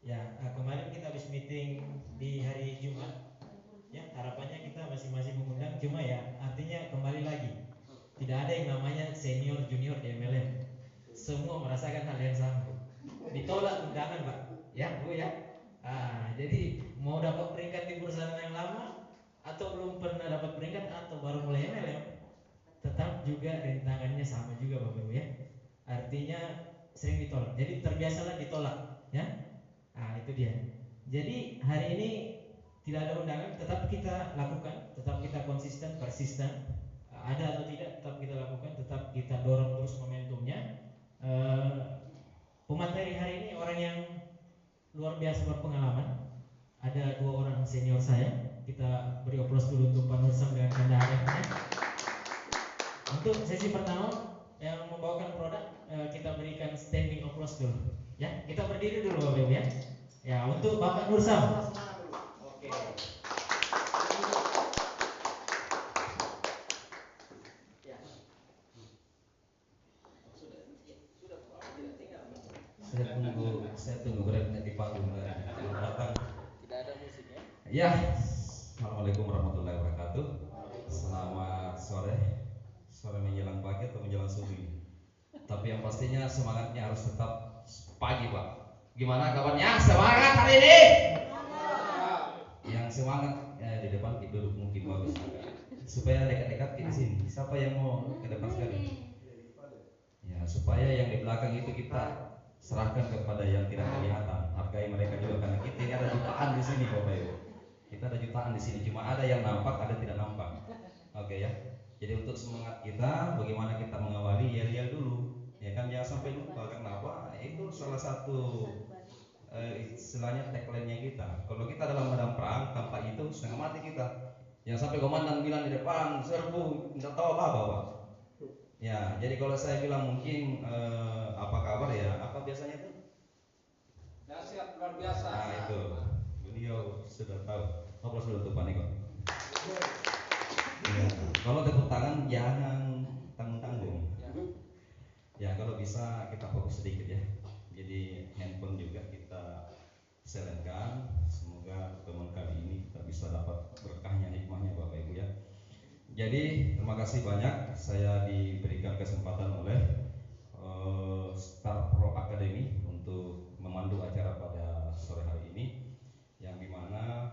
Ya, kemarin kita habis meeting di hari Jumat. Ya, harapannya kita masing-masing mengundang, cuma ya artinya kembali lagi. Tidak ada yang namanya senior junior di MLM. Semua merasakan hal yang sama. Ditolak undangan, Pak. Ya, Bu ya. Jadi mau dapat peringkat di perusahaan yang lama atau belum pernah dapat peringkat atau baru mulai MLM, tetap juga rintangannya sama juga, Bapak Ibu ya. Artinya sering ditolak. Jadi terbiasalah ditolak, ya. Itu dia. Jadi hari ini tidak ada undangan, tetap kita lakukan, tetap kita konsisten, persisten. Ada atau tidak, tetap kita lakukan, tetap kita dorong terus momentumnya. Pemateri hari ini orang yang luar biasa berpengalaman. Ada dua orang senior saya. Kita beri aplaus dulu untuk Pak Nursam dan Kanda Arifnya. Untuk sesi pertama yang membawakan produk, kita berikan standing applause dulu. Ya, kita berdiri dulu Bapak Ibu ya. Ya, untuk Bapak Nursam. Oke. Saya tunggu beratnya di panggung datang. Tidak ada musiknya. Ya, assalamualaikum warahmatullahi wabarakatuh. Selamat sore, sore menjelang pagi atau menjelang subuh. Tapi yang pastinya semangatnya harus tetap pagi, Pak. Gimana kabarnya? Semangat hari ini? Yang semangat di depan duduk mungkin bagus supaya dekat-dekat di sini. Siapa yang mau ke depan sekali? Ya, supaya yang di belakang itu kita serahkan kepada yang tidak kelihatan. Hargai mereka juga karena kita ini ada jutaan di sini, Bapak Ibu. Kita ada jutaan di sini, cuma ada yang nampak, ada tidak nampak. Oke ya. Jadi untuk semangat kita, bagaimana kita mengawali yel-yel dulu. Ya kan jangan sampai lupa, kenapa? Itu salah satu istilahnya tagline-nya kita. Kalau kita dalam medan perang, tanpa itu setengah mati kita. Yang sampai komandan bilang di depan, serbu, tidak tahu apa-apa, Pak. Ya, jadi kalau saya bilang mungkin apa kabar ya? Apa biasanya itu? Dahsyat luar biasa. Nah itu, beliau sudah tahu. Apa sudah tuh Pak Niko? Ya, kalau tepuk tangan jangan tanggung-tanggung. Ya, kalau bisa kita fokus sedikit ya. Jadi handphone juga kita silentkan. Semoga teman kali ini kita bisa dapat berkahnya, hikmahnya Bapak Ibu ya. Jadi terima kasih banyak saya diberikan kesempatan oleh Star Pro Academy untuk memandu acara pada sore hari ini, yang dimana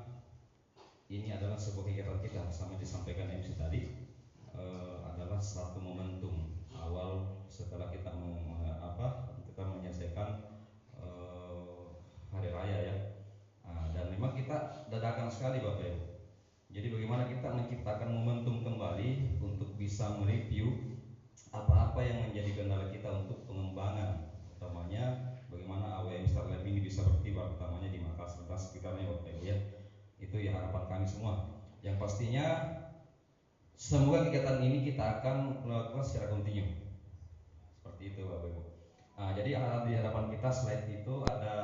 ini adalah sebuah kegiatan kita sama disampaikan MC tadi, adalah satu momentum awal setelah kita menyelesaikan hari raya ya. Dan memang kita dadakan sekali Bapak Ibu. Jadi bagaimana kita menciptakan momentum kembali untuk bisa mereview apa-apa yang menjadi kendala kita untuk pengembangan, utamanya bagaimana AWM Star Lab ini bisa berkibar, utamanya di Makassar dan sekitarnya Bapak Ibu ya. Itu ya harapan kami semua. Yang pastinya semoga kegiatan ini kita akan melakukan secara kontinu. Seperti itu Bapak Ibu. Jadi di hadapan kita slide itu ada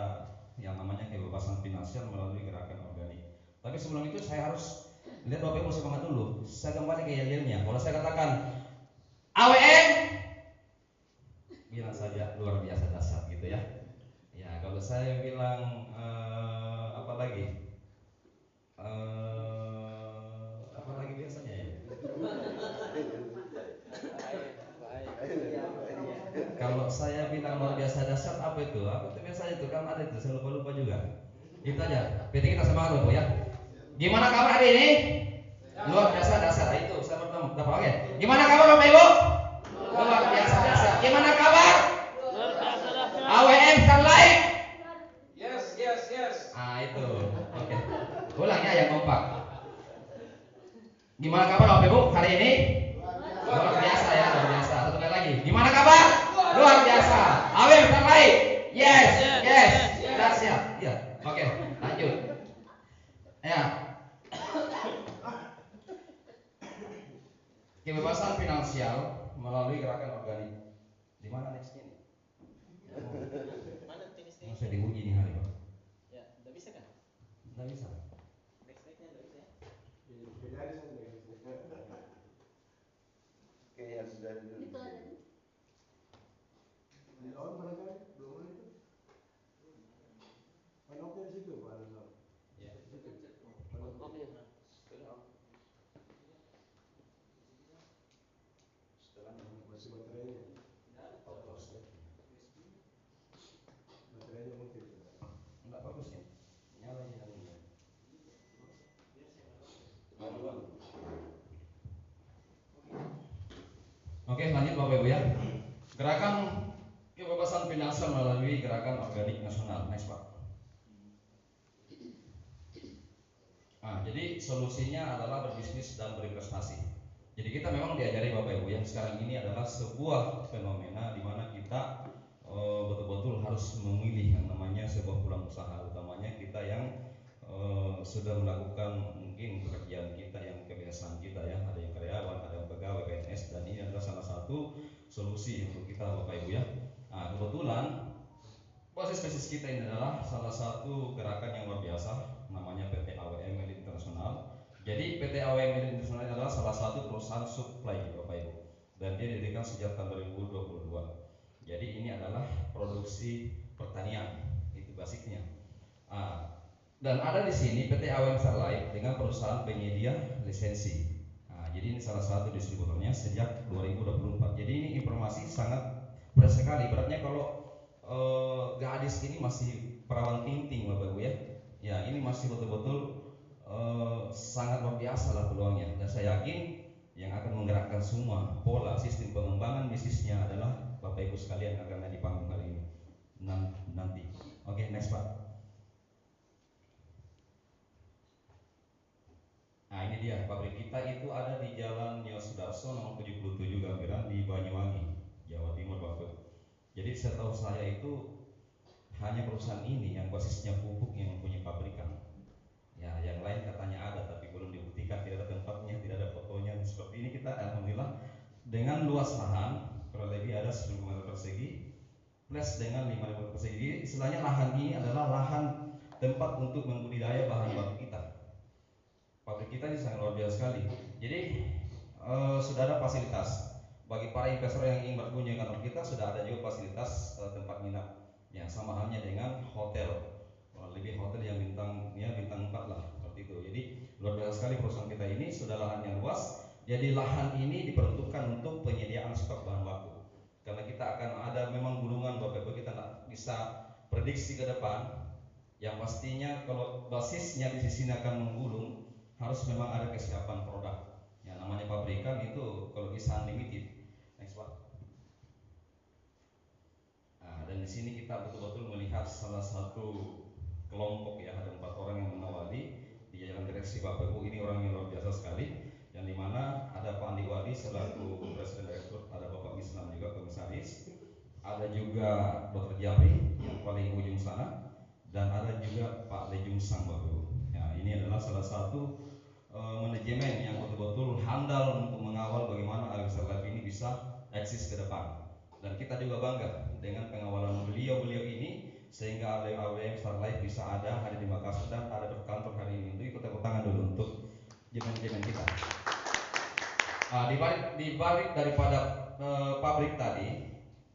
yang namanya kebebasan finansial melalui gerakan organik. Tapi sebelum itu saya harus lihat Bapak Ibu semangat dulu. Saya kembali ke yel-yelnya. Kalau saya katakan AWM, bilang saja luar biasa dahsyat gitu ya. Ya kalau saya bilang apa lagi? Apa lagi biasanya ya? Kalau saya bilang luar biasa dahsyat apa itu? Apa itu biasanya itu kan ada itu, saya lupa juga. Itu aja. PT kita semangat dulu ya. Gimana kabar hari ini? Luar biasa dahsyat. Itu saya bertemu. Dapat oke. Gimana kabar Bapak Ibu? Luar biasa dahsyat. Gimana kabar? Luar biasa dahsyat. AWM Starlight? Yes. Itu. Oke. Ulang ya yang kompak. Gimana kabar Bapak Ibu hari ini? Luar biasa ya, luar biasa. Satu kali lagi. Gimana kabar? Luar biasa. AWM Starlight? Yes. Dahsyat. Iya. Oke, lanjut. Ya. Kebebasan finansial melalui gerakan organik. Di mana nextnya nih? Mana teknisnya? Saya diuji nih hari Pak. Ya, nggak bisa kan? Nggak bisa. Nextnya nggak bisa ya? Oke, yang sudah dulu. Itu ada. Di on barangkali belum itu. Mana Enggak bagus ya. Nyala aja dulu. Oke, lanjut Bapak Ibu ya. Gerakan kebebasan finansial melalui gerakan organik nasional. Next Pak. Jadi solusinya adalah berbisnis dan berinvestasi. Jadi kita memang diajari Bapak Ibu yang sekarang ini adalah sebuah fenomena di mana kita betul-betul harus memilih yang namanya sebuah peluang usaha, utamanya kita yang sudah melakukan mungkin pekerjaan kita yang kebiasaan kita ya, ada yang karyawan, ada yang pegawai PNS, dan ini adalah salah satu solusi untuk kita Bapak Ibu ya. Kebetulan basis bisnis kita ini adalah salah satu gerakan yang luar biasa, namanya PT AWM Milik Internasional. Jadi PT AWM Milik Internasional adalah salah satu perusahaan supply Bapak Ibu, dan dia didirikan sejak tahun 2022. Jadi ini adalah produksi pertanian, itu basicnya. Dan ada di sini PT AWM Starlight dengan perusahaan penyedia lisensi. Jadi ini salah satu distributornya sejak 2024. Jadi ini informasi sangat fresh sekali. Beratnya kalau gadis ini masih perawan tinting Bapak Ibu ya. Ya ini masih betul-betul sangat luar biasa lah peluangnya. Dan saya yakin yang akan menggerakkan semua pola sistem pengembangan bisnisnya adalah Bapak Ibu sekalian yang akan ada di panggung hari ini nanti. Oke, next Pak. Ini dia pabrik kita itu ada di Jalan Nyo Sudarso nomor 77 Gambiran di Banyuwangi, Jawa Timur Bapak. Jadi setahu saya itu hanya perusahaan ini yang basisnya pupuk yang mempunyai pabrikan. Ya, yang lain katanya ada tapi belum dibuktikan, tidak ada tempatnya, tidak ada fotonya. Seperti ini kita alhamdulillah dengan luas lahan kurang lebih ada 10 meter persegi plus dengan 5 meter persegi. Istilahnya lahan ini adalah lahan tempat untuk membudidaya bahan baku kita. Pabrik kita ini sangat luar biasa sekali. Jadi sudah ada fasilitas bagi para investor yang ingin berkunjung ke kantor kita, sudah ada juga fasilitas tempat nginap. Ya, sama halnya dengan hotel. Lebih hotel yang bintang 4 lah seperti itu. Jadi luar biasa sekali perusahaan kita ini, sudah lahan yang luas. Jadi lahan ini diperuntukkan untuk penyediaan stok bahan baku. Karena kita akan ada memang gulungan Bapak Ibu, kita tidak bisa prediksi ke depan. Yang pastinya kalau basisnya di sini akan menggulung, harus memang ada kesiapan produk. Yang namanya pabrikan itu kalau bisa unlimited. Next Pak. Dan di sini kita betul-betul melihat salah satu kelompok ya, ada 4 orang yang mengawali di jajaran direksi Bapak Ibu. Ini orang yang luar biasa sekali, yang dimana ada Pak Andi Wadi selaku Presiden Direktur, ada Bapak Mislam juga komisaris, ada juga Dr. Jabri yang paling ujung sana, dan ada juga Pak Lejung Sang Bapak Ibu. Ya, ini adalah salah satu manajemen yang betul-betul handal untuk mengawal bagaimana AWM Starlight ini bisa eksis ke depan. Dan kita juga bangga dengan pengawalan beliau-beliau ini sehingga AWM Starlight bisa ada hari di Makassar dan ada berkantor hari ini. Untuk ikut tepuk tangan dulu untuk jemen-jemen kita. Di balik daripada pabrik tadi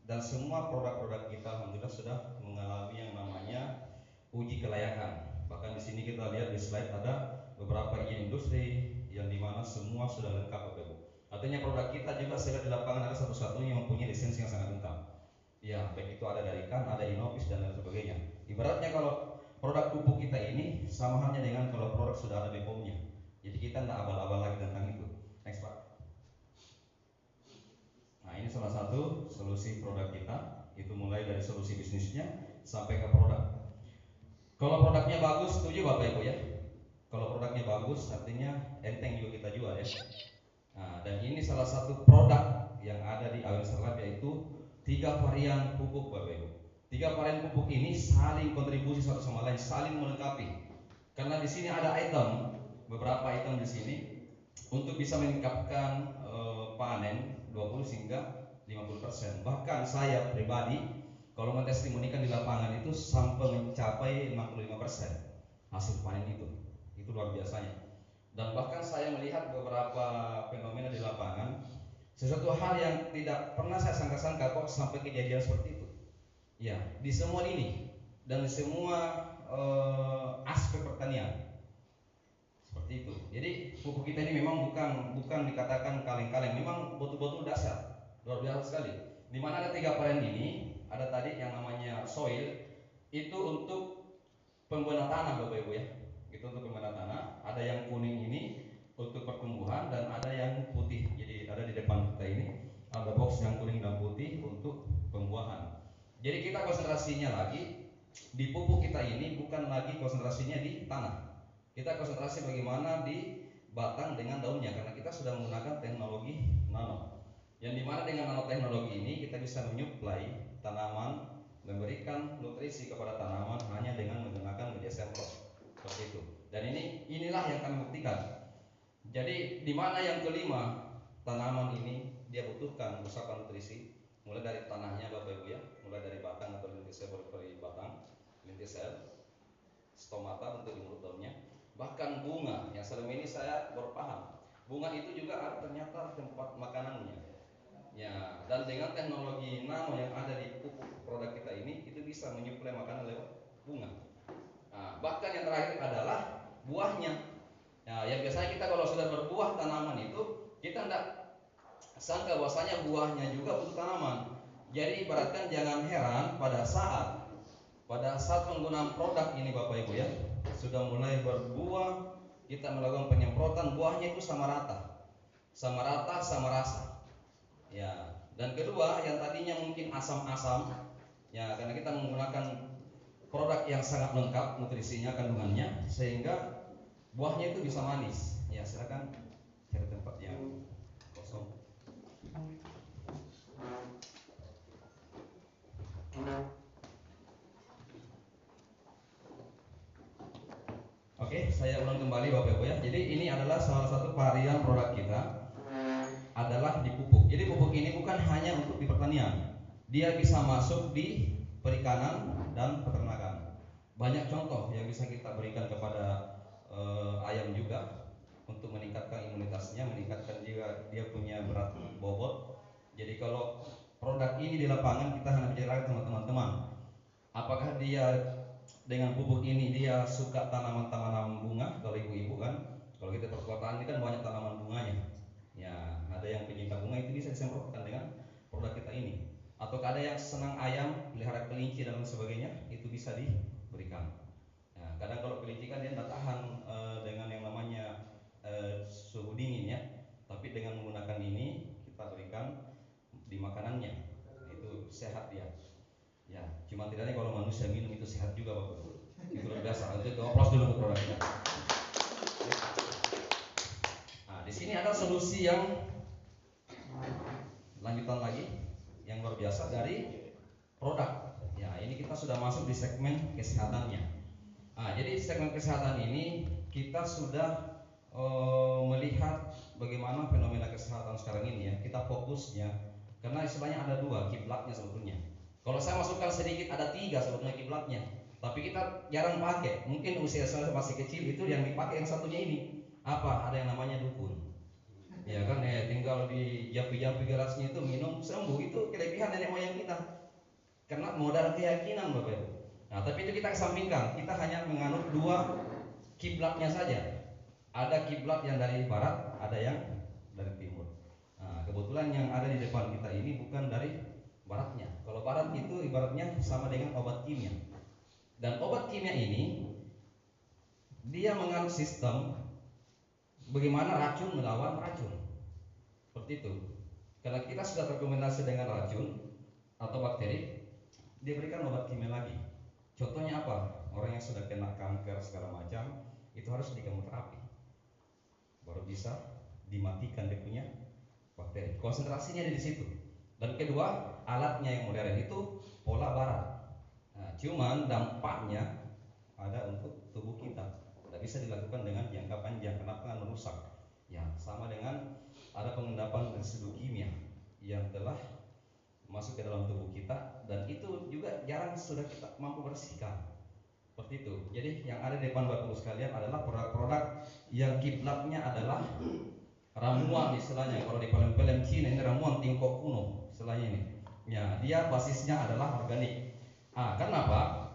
dan semua produk-produk kita alhamdulillah sudah mengalami yang namanya uji kelayakan. Bahkan di sini kita lihat di slide ada beberapa izin industri yang dimana semua sudah lengkap Bapak Ibu. Artinya produk kita juga saya di lapangan ada satu-satunya yang mempunyai lisensi yang sangat lengkap. Ya, baik itu ada dari KAN, ada Innovis dan lain sebagainya. Ibaratnya kalau produk pupuk kita ini sama halnya dengan kalau produk sudah ada BPOM-nya. Jadi kita tidak abal-abal lagi tentang itu. Next Pak. Ini salah satu solusi produk kita. Itu mulai dari solusi bisnisnya sampai ke produk. Kalau produknya bagus, setuju Bapak Ibu ya. Kalau produknya bagus, artinya enteng juga kita jual ya. Dan ini salah satu produk yang ada di AWM Starlight, yaitu 3 varian pupuk Bapak Ibu. 3 varian pupuk ini saling kontribusi satu sama lain, saling melengkapi. Karena di sini ada item, beberapa item di sini untuk bisa meningkatkan panen 20 hingga 50%. Bahkan saya pribadi kalau mentestimonikan di lapangan itu sampai mencapai 65% hasil panen itu luar biasanya. Dan bahkan saya melihat beberapa fenomena di lapangan, sesuatu hal yang tidak pernah saya sangka-sangka kok sampai kejadian seperti itu. Ya, di semua ini dan di semua aspek pertanian seperti itu. Jadi pupuk kita ini memang bukan dikatakan kaleng-kaleng, memang betul-betul dasar luar biasa sekali. Di mana ada 3 varian ini, ada tadi yang namanya soil, itu untuk pembuatan tanah Bapak Ibu ya. Itu untuk pembuatan tanah. Ada yang kuning ini untuk pertumbuhan dan ada yang putih. Jadi ada di depan kita ini ada box yang kuning dan putih untuk pembuahan. Jadi kita konsentrasinya lagi di pupuk kita ini bukan lagi konsentrasinya di tanah. Kita konsentrasi bagaimana di batang dengan daunnya karena kita sudah menggunakan teknologi nano. Yang dimana dengan nanoteknologi ini kita bisa menyuplai tanaman, memberikan nutrisi kepada tanaman hanya dengan menggunakan media semprot seperti itu. Dan inilah yang kami buktikan. Jadi dimana yang kelima, tanaman ini dia butuhkan asupan nutrisi mulai dari tanahnya Bapak Ibu ya, mulai dari batang atau lintis sel, dari batang, lintis sel, stomata bentuk di mulut daunnya, bahkan bunga yang selama ini saya baru paham. Bunga itu juga ada ternyata tempat makanannya. Ya, dan dengan teknologi nano yang ada di pupuk produk kita ini, itu bisa menyuplai makanan lewat bunga. Nah, bahkan yang terakhir adalah buahnya. Nah, yang biasanya kita kalau sudah berbuah tanaman itu, kita tidak sangka bahwasanya buahnya juga untuk tanaman. Jadi ibaratkan jangan heran pada saat penggunaan produk ini Bapak Ibu ya, sudah mulai berbuah, kita melakukan penyemprotan, buahnya itu sama rata, sama rasa. Ya, dan kedua yang tadinya mungkin asam-asam, ya karena kita menggunakan produk yang sangat lengkap nutrisinya kandungannya sehingga buahnya itu bisa manis. Ya silakan cari tempat yang kosong. Oke, saya ulang kembali Bapak Ibu ya. Jadi ini adalah salah satu varian produk kita adalah di pupuk. Jadi pupuk ini bukan hanya untuk di pertanian, dia bisa masuk di perikanan dan peternakan. Banyak contoh yang bisa kita berikan kepada ayam juga untuk meningkatkan imunitasnya, meningkatkan juga dia punya berat bobot. Jadi kalau produk ini di lapangan kita hanya bicara sama teman-teman, apakah dia dengan pupuk ini dia suka tanaman-tanaman bunga? Kalau ibu-ibu kan, kalau kita perkotaan ini kan banyak tanaman bunganya. Ya, ada yang penyinta bunga itu bisa disemprotkan dengan produk kita ini. Atau ada yang senang ayam, pelihara kelinci dan lain sebagainya, itu bisa diberikan. Nah, kadang kalau kelinci kan dia tidak tahan dengan yang namanya suhu dingin ya. Tapi dengan menggunakan ini kita berikan di makanannya, itu sehat dia. Ya, cuma tidaknya kalau manusia minum itu sehat juga Bapak Ibu. Itu luar biasa. Untuk aplaus dulu untuk produknya. Nah, di sini ada solusi yang lanjutan lagi yang luar biasa dari produk. Ya, ini kita sudah masuk di segmen kesehatannya. Nah, jadi segmen kesehatan ini kita sudah melihat bagaimana fenomena kesehatan sekarang ini ya. Kita fokusnya karena istilahnya ada 2 kiblatnya sebetulnya. Kalau saya masukkan sedikit ada 3 sebetulnya kiblatnya, tapi kita jarang pakai. Mungkin usia saya masih kecil itu yang dipakai yang satunya ini. Apa? Ada yang namanya dukun. Ya kan tinggal di jampi-jampi gelasnya itu minum sembuh, itu kelebihan nenek moyang kita. Karena modal keyakinan Bapak Ibu. Nah, tapi itu kita kesampingkan. Kita hanya menganut 2 kiblatnya saja. Ada kiblat yang dari barat, ada yang dari timur. Nah, kebetulan yang ada di depan kita ini bukan dari baratnya. Kalau barat itu ibaratnya sama dengan obat kimia. Dan obat kimia ini dia menganut sistem bagaimana racun melawan racun. Seperti itu. Karena kita sudah terkombinasi dengan racun atau bakteri, dia berikan obat kimia lagi. Contohnya apa? Orang yang sudah kena kanker segala macam, itu harus di kemoterapi. Baru bisa dimatikan dia punya bakteri. Konsentrasinya ada di situ. Dan kedua, alatnya yang modern itu pola barat. Nah, cuman dampaknya ada untuk tubuh kita. Tidak bisa dilakukan dengan jangka panjang karena akan merusak. Ya, sama dengan ada pengendapan residu kimia yang telah masuk ke dalam tubuh kita dan itu juga jarang sudah kita mampu bersihkan. Seperti itu. Jadi yang ada di depan Bapak Ibu sekalian adalah produk-produk yang kiblatnya adalah ramuan istilahnya. Kalau di film-film Cina ini ramuan tingkok kuno istilahnya ini. Ya, dia basisnya adalah organik. Kenapa?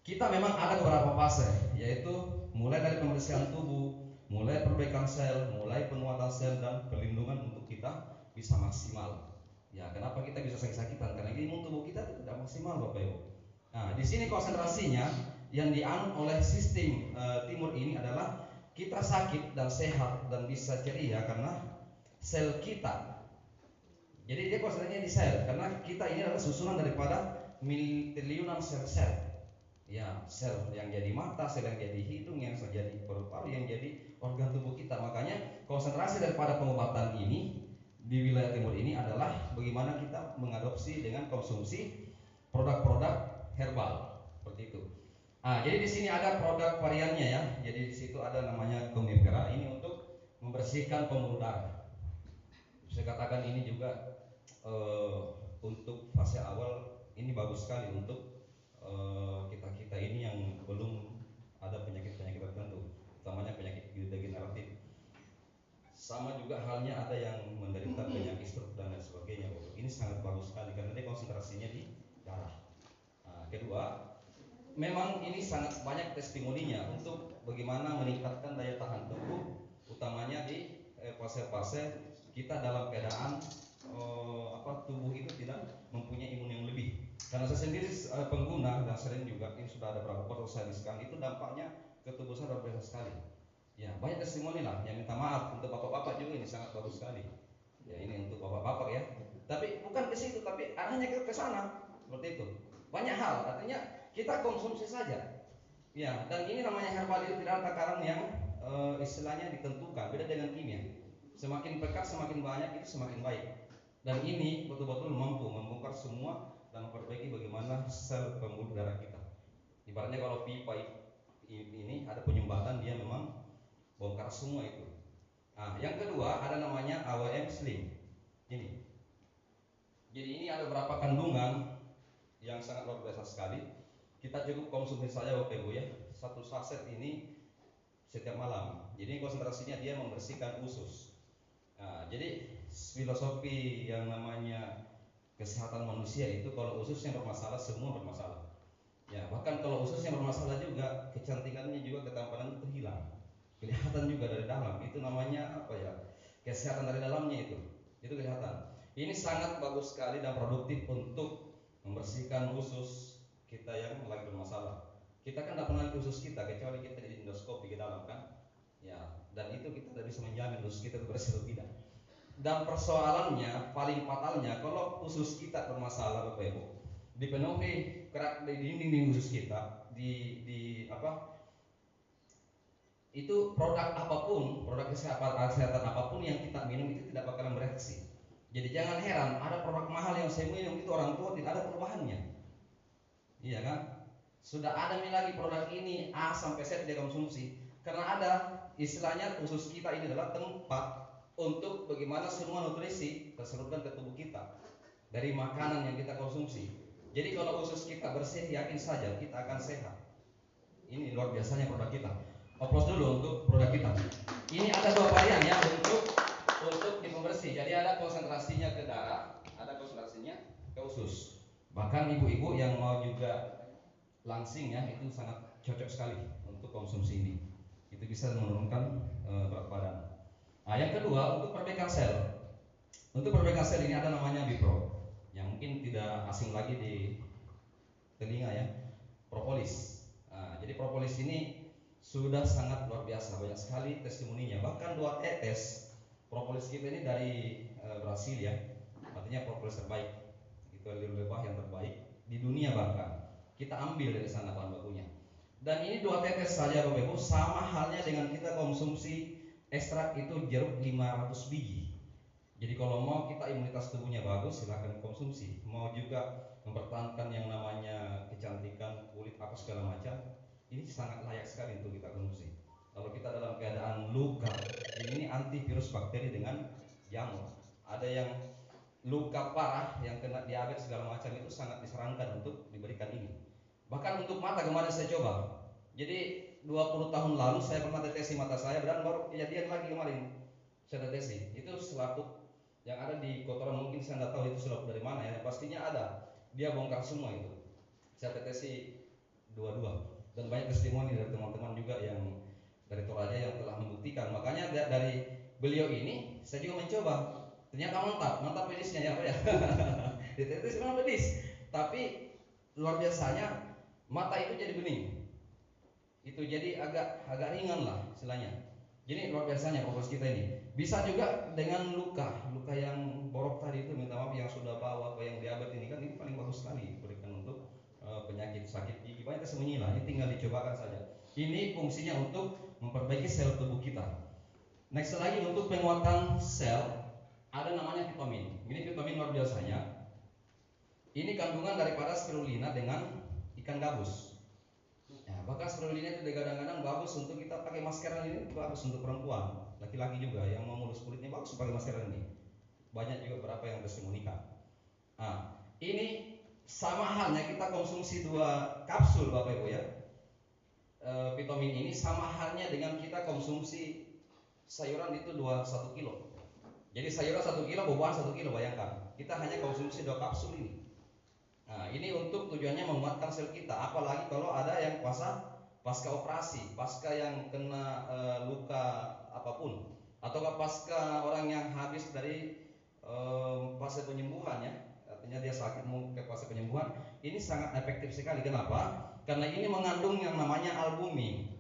Kita memang ada beberapa fase, yaitu mulai dari pembersihan tubuh, mulai perbaikan sel, mulai penguatan sel dan perlindungan untuk kita bisa maksimal. Ya, kenapa kita bisa sakit-sakitan? Karena imun tubuh kita tidak maksimal, Bapak Ibu. Nah, di sini konsentrasinya yang dianut oleh sistem timur ini adalah kita sakit dan sehat dan bisa ceria karena sel kita. Jadi dia konsentrasinya di sel karena kita ini adalah susunan daripada triliunan sel-sel. Ya, sel yang jadi mata, sel yang jadi hidung, yang jadi paru-paru, yang jadi organ tubuh kita. Makanya konsentrasi daripada pengobatan ini di wilayah timur ini adalah bagaimana kita mengadopsi dengan konsumsi produk-produk herbal seperti itu. Nah, jadi di sini ada produk variannya ya. Jadi di situ ada namanya Gomifera, ini untuk membersihkan pembuluh darah. Saya katakan ini juga untuk fase awal ini bagus sekali untuk kita ini yang belum ada penyakit-penyakit tertentu, utamanya penyakit degeneratif. Sama juga halnya ada yang menderita penyakit stroke dan lain sebagainya. Ini sangat bagus sekali karena dia konsentrasinya di darah. Nah, kedua, memang ini sangat banyak testimoninya untuk bagaimana meningkatkan daya tahan tubuh, utamanya di fase-fase kita dalam keadaan tubuh itu tidak mempunyai imun yang lebih. Karena saya sendiri pengguna dan sering juga, ini sudah ada berapa botol saya diskon, itu dampaknya ke tubuh saya luar biasa sekali. Ya, banyak testimoni lah yang minta maaf untuk bapak-bapak juga, ini sangat bagus sekali. Ya, ini untuk bapak-bapak ya. Tapi bukan ke situ, tapi arahnya ke sana seperti itu. Banyak hal, artinya kita konsumsi saja. Ya, dan ini namanya herbal itu tidak ada takaran yang istilahnya ditentukan, beda dengan kimia. Semakin pekat, semakin banyak itu semakin baik. Dan ini betul-betul mampu membongkar semua dan memperbaiki bagaimana sel pembuluh darah kita. Ibaratnya kalau pipa ini ada penyumbatan, dia memang bongkar semua itu. Nah, yang kedua ada namanya AWM Slim. Ini. Jadi ini ada beberapa kandungan yang sangat luar biasa sekali. Kita cukup konsumsi saja Bapak Ibu ya. Satu saset ini setiap malam. Jadi konsentrasinya dia membersihkan usus. Nah, jadi filosofi yang namanya kesehatan manusia itu kalau ususnya bermasalah semua bermasalah. Ya, bahkan kalau ususnya bermasalah juga kecantikannya juga ketampanan itu hilang. Kelihatan juga dari dalam. Itu namanya apa ya? Kesehatan dari dalamnya itu. Itu kelihatan. Ini sangat bagus sekali dan produktif untuk membersihkan usus kita yang lagi bermasalah. Kita kan tidak pernah lihat usus kita kecuali kita di endoskopi ke dalam kan. Ya, dan itu kita tidak bisa menjamin usus kita bersih atau tidak. Dan persoalannya paling fatalnya kalau usus kita bermasalah Bapak Ibu, dipenuhi kerak di dinding usus kita, di apa? Itu produk apapun, produk kesehatan apapun yang kita minum itu tidak bakalan bereaksi. Jadi jangan heran ada produk mahal yang saya minum itu orang tua tidak ada perubahannya. Iya kan? Sudah ada nih lagi produk ini A sampai Z dia konsumsi. Karena ada istilahnya usus kita ini adalah tempat untuk bagaimana semua nutrisi tersalurkan ke tubuh kita dari makanan yang kita konsumsi. Jadi kalau usus kita bersih, yakin saja kita akan sehat. Ini luar biasanya produk kita. Oplos dulu untuk produk kita. Ini ada dua varian ya untuk di pembersih. Jadi ada konsentrasinya ke darah, ada konsentrasinya ke usus. Bahkan ibu-ibu yang mau juga langsing ya, itu sangat cocok sekali untuk konsumsi ini. Itu bisa menurunkan berat badan. Nah, yang kedua untuk perbaikan sel. Untuk perbaikan sel ini ada namanya Bipro, yang mungkin tidak asing lagi di telinga ya, propolis. Nah, jadi propolis ini sudah sangat luar biasa, banyak sekali testimoninya. Bahkan 2 tetes propolis kita ini dari Brasil ya, artinya propolis terbaik. Itu lebah yang terbaik di dunia bahkan. Kita ambil dari sana bahan bakunya. Dan ini 2 tetes saja Bapak Ibu, sama halnya dengan kita konsumsi ekstrak itu jeruk 500 biji. Jadi kalau mau kita imunitas tubuhnya bagus, silahkan konsumsi. Mau juga mempertahankan yang namanya kecantikan kulit apa segala macam, ini sangat layak sekali untuk kita konsumsi. Kalau kita dalam keadaan luka, ini antivirus bakteri dengan jamur. Ada yang luka parah yang kena diabetes segala macam itu sangat disarankan untuk diberikan ini. Bahkan untuk mata kemarin saya coba. Jadi 20 tahun lalu saya pernah tetesi mata saya, dan baru kejadian lagi kemarin saya tetesi. Itu selaput yang ada di kotoran, mungkin saya tidak tahu itu selaput dari mana ya. Pastinya ada. Dia bongkar semua itu. Saya tetesi dua-dua. Dan banyak testimoni dari teman-teman juga yang dari Toraja yang telah membuktikan. Makanya dari beliau ini saya juga mencoba. Ternyata mantap pedisnya ya Pak ya. Ditetes memang pedis, tapi luar biasanya mata itu jadi bening. Itu jadi agak ringan lah istilahnya. Jadi luar biasanya fokus kita ini. Bisa juga dengan luka yang borok tadi itu, minta maaf yang sudah bawa apa yang diabetes ini kan, ini paling bagus sekali berikan untuk penyakit sakit gigi banyak tersembunyi lah. Ini tinggal dicobakan saja. Ini fungsinya untuk memperbaiki sel tubuh kita. Next lagi untuk penguatan sel ada namanya vitamin. Ini vitamin luar biasanya. Ini kandungan daripada spirulina dengan ikan gabus. Ya, bahkan spirulina itu kadang-kadang bagus untuk kita pakai maskeran, ini bagus untuk perempuan, laki-laki juga yang mau mulus kulitnya bagus pakai maskeran ini. Banyak juga berapa yang bersemunika. Nah, ini sama halnya kita konsumsi 2 kapsul Bapak Ibu ya. Vitamin ini sama halnya dengan kita konsumsi sayuran itu 1 kilo. Jadi sayuran 1 kilo, buah 1 kilo, bayangkan. Kita hanya konsumsi 2 kapsul ini. Nah, ini untuk tujuannya menguatkan sel kita, apalagi kalau ada yang pasca operasi, pasca yang kena luka apapun, atau pasca orang yang habis dari fase penyembuhan ya, artinya dia sakit mau ke fase penyembuhan, ini sangat efektif sekali. Kenapa? Karena ini mengandung yang namanya albumin.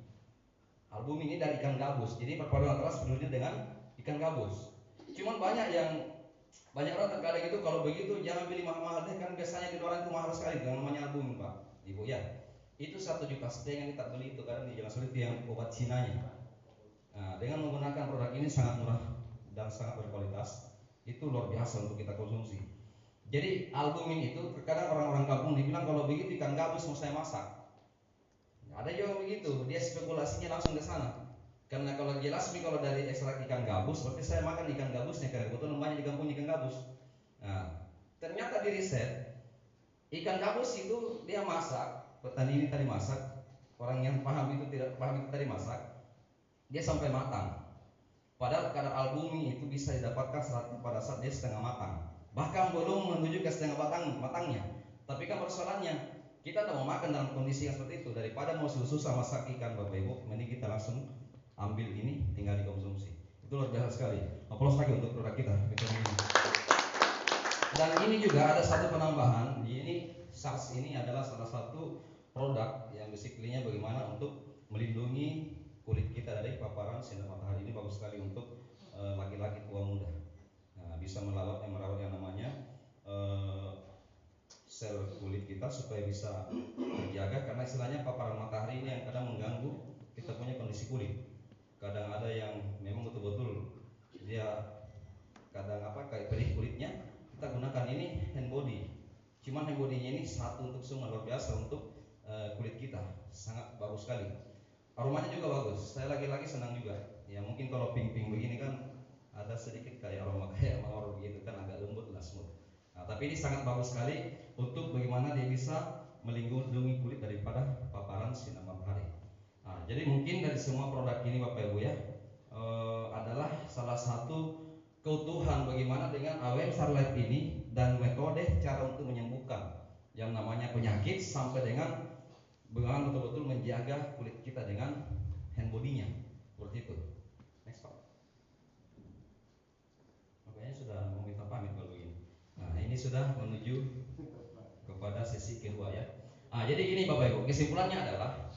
Albumin ini dari ikan gabus, jadi perpaduan antara spirulina dengan ikan gabus. Cuman banyak orang terkadang itu kalau begitu jangan beli mahal-mahal deh, kan biasanya di luar itu mahal sekali yang namanya albumin Pak Ibu ya. Itu 1,5 juta yang kita beli itu karena di Jalan Sulit yang obat Cinanya. Nah, dengan menggunakan produk ini sangat murah dan sangat berkualitas, itu luar biasa untuk kita konsumsi. Jadi albumin itu terkadang orang-orang kampung dibilang kalau begitu ikan gabus mau saya masak. Ada juga begitu, dia spekulasinya langsung ke sana. Karena kalau jelas nih kalau dari ekstrak ikan gabus, berarti saya makan ikan gabusnya karena kebetulan banyak di kampung ikan gabus. Nah, ternyata di riset ikan gabus itu dia masak, petani ini tadi masak, orang yang paham itu tidak paham itu tadi masak, dia sampai matang. Padahal kadar albumin itu bisa didapatkan pada saat dia setengah matang, bahkan belum menuju ke setengah matangnya. Tapi kan persoalannya kita tidak mau makan dalam kondisi yang seperti itu, daripada mau susah masak ikan Bapak Ibu, mending kita langsung ambil ini tinggal dikonsumsi. Itu luar biasa sekali. Aplaus lagi untuk produk kita. Dan ini juga ada satu penambahan. Ini SARS ini adalah salah satu produk yang basically-nya bagaimana untuk melindungi kulit kita dari paparan sinar matahari. Ini bagus sekali untuk laki-laki tua muda. Nah, bisa merawat yang namanya sel kulit kita supaya bisa terjaga, karena istilahnya paparan matahari ini yang kadang mengganggu kita punya kondisi kulit. Kadang ada yang memang betul-betul dia kadang kayak perih kulitnya, kita gunakan ini hand body. Cuman hand body-nya ini satu untuk semua, luar biasa untuk kulit kita, sangat bagus sekali. Aromanya juga bagus, saya lagi-lagi senang juga. Ya mungkin kalau pink-pink begini kan ada sedikit kayak aroma kayak mawar begitu kan, agak lembut lah, smooth. Nah, tapi ini sangat bagus sekali untuk bagaimana dia bisa melindungi kulit daripada paparan sinar matahari. Nah, jadi mungkin dari semua produk ini Bapak Ibu ya adalah salah satu keutuhan bagaimana dengan AWM Starlight ini dan metode cara untuk menyembuhkan yang namanya penyakit sampai dengan bagaimana betul-betul menjaga kulit kita dengan hand body-nya seperti itu. Next Pak. Makanya sudah mau minta pamit kalau begini. Nah, ini sudah menuju kepada sesi kedua ya. Nah, jadi gini Bapak Ibu, kesimpulannya adalah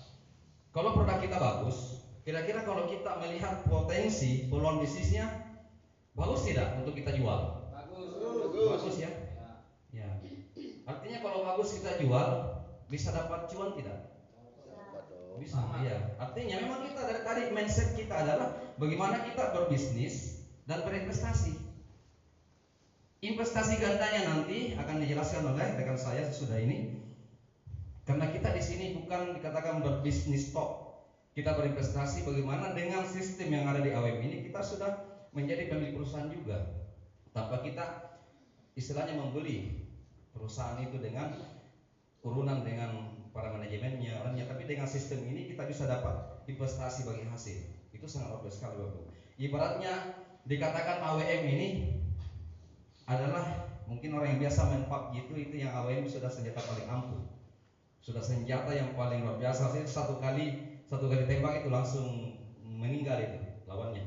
kalau produk kita bagus, kira-kira kalau kita melihat potensi peluang bisnisnya bagus tidak untuk kita jual? Bagus ya. Ya. Artinya kalau bagus kita jual, bisa dapat cuan tidak? Bisa. Iya. Artinya memang kita dari tadi mindset kita adalah bagaimana kita berbisnis dan berinvestasi. Investasi gandanya nanti akan dijelaskan oleh rekan saya sesudah ini. Karena kita di sini bukan dikatakan berbisnis tok. Kita berinvestasi bagaimana dengan sistem yang ada di AWM ini kita sudah menjadi pemilik perusahaan juga. Tanpa kita istilahnya membeli perusahaan itu dengan urunan dengan para manajemennya, orangnya, tapi dengan sistem ini kita bisa dapat investasi bagi hasil. Itu sangat luar biasa sekali Bapak. Ibaratnya dikatakan AWM ini adalah mungkin orang yang biasa main PUBG itu yang AWM sudah senjata paling ampuh. Sudah senjata yang paling luar biasa sih, satu kali tembak itu langsung meninggal itu lawannya.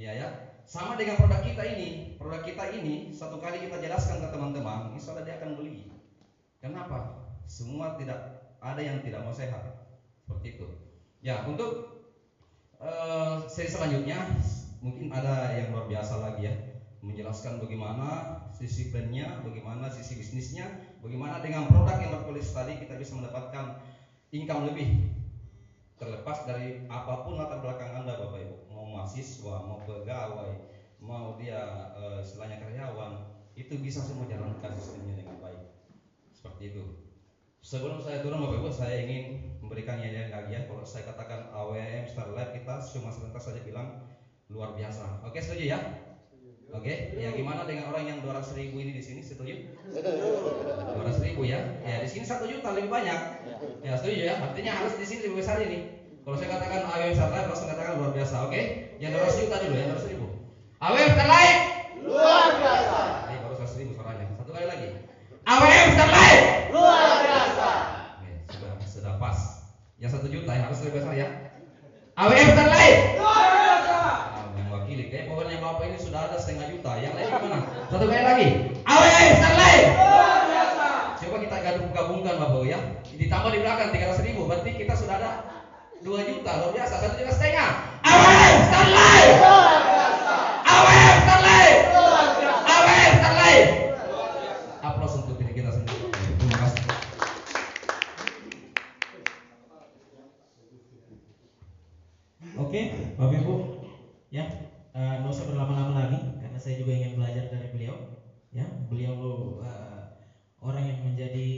Iya ya. Sama dengan produk kita ini. Produk kita ini satu kali kita jelaskan ke teman-teman, insya Allah dia akan beli. Kenapa? Semua tidak ada yang tidak mau sehat. Seperti itu. Ya, untuk sesi selanjutnya mungkin ada yang luar biasa lagi ya, menjelaskan bagaimana sisi brandnya, bagaimana sisi bisnisnya, bagaimana dengan produk yang berkualitas tadi kita bisa mendapatkan income lebih, terlepas dari apapun latar belakang Anda Bapak Ibu, mau mahasiswa, mau pegawai, mau dia istilahnya karyawan, itu bisa semua jalankan sistemnya dengan baik. Seperti itu. Sebelum saya turun Bapak Ibu, saya ingin memberikan nyanyian lagi ya. Kalau saya katakan AWM Star Life, kita cuma sebentar saja bilang luar biasa. Oke, setuju ya? Oke, ya gimana dengan orang yang 200.000 ini di sini, setuju? 200.000 ya? Ya di sini 1 juta lebih banyak. Ya setuju ya? Artinya harus di sini lebih besar ini. Kalau saya katakan AWM Star Life, langsung katakan luar biasa. Oke? Yang 200 juta dulu ya, 200.000. AWM Star Life luar biasa. Ini baru 100.000 suaranya. Satu kali lagi. AWM Star Life luar biasa. Oke, sudah pas. Yang 1 juta yang harus lebih besar ya. AWM Star Life luar biasa. Mewakili kayak pokoknya Bapak ini sudah ada 1,5 juta. Yang lain gimana? Satu kali lagi. AWM Star Life luar biasa. Coba kita gabungkan Bapak ya. Ditambah di belakang 300.000, berarti kita sudah ada 2 juta, luar biasa. 1,5 juta. AWM Star Life luar biasa. AWM Star Life luar biasa. AWM Star Life. Aplaus untuk diri kita sendiri. Terima kasih. Oke, Bapak Ibu, ya, nggak usah berlama-lama lagi, karena saya juga ingin belajar dari beliau. Ya, beliau orang yang menjadi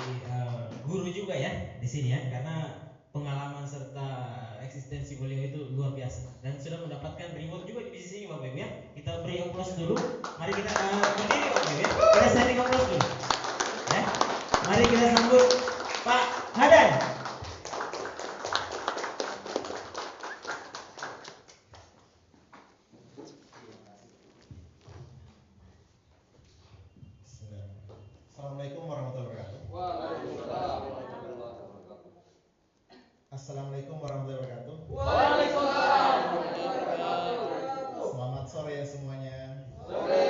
guru juga ya di sini ya, karena pengalaman serta eksistensi beliau itu luar biasa dan sudah mendapatkan reward juga di sini Bapak Ibu ya. Kita beri aplaus dulu. Mari kita berdiri Bapak Ibu ya. Kita standing aplaus dulu. Ya. Mari kita sambut Pak Hadan. Assalamualaikum warahmatullahi wabarakatuh. Assalamualaikum warahmatullahi wabarakatuh. Waalaikumsalam. Selamat sore ya semuanya. Sore.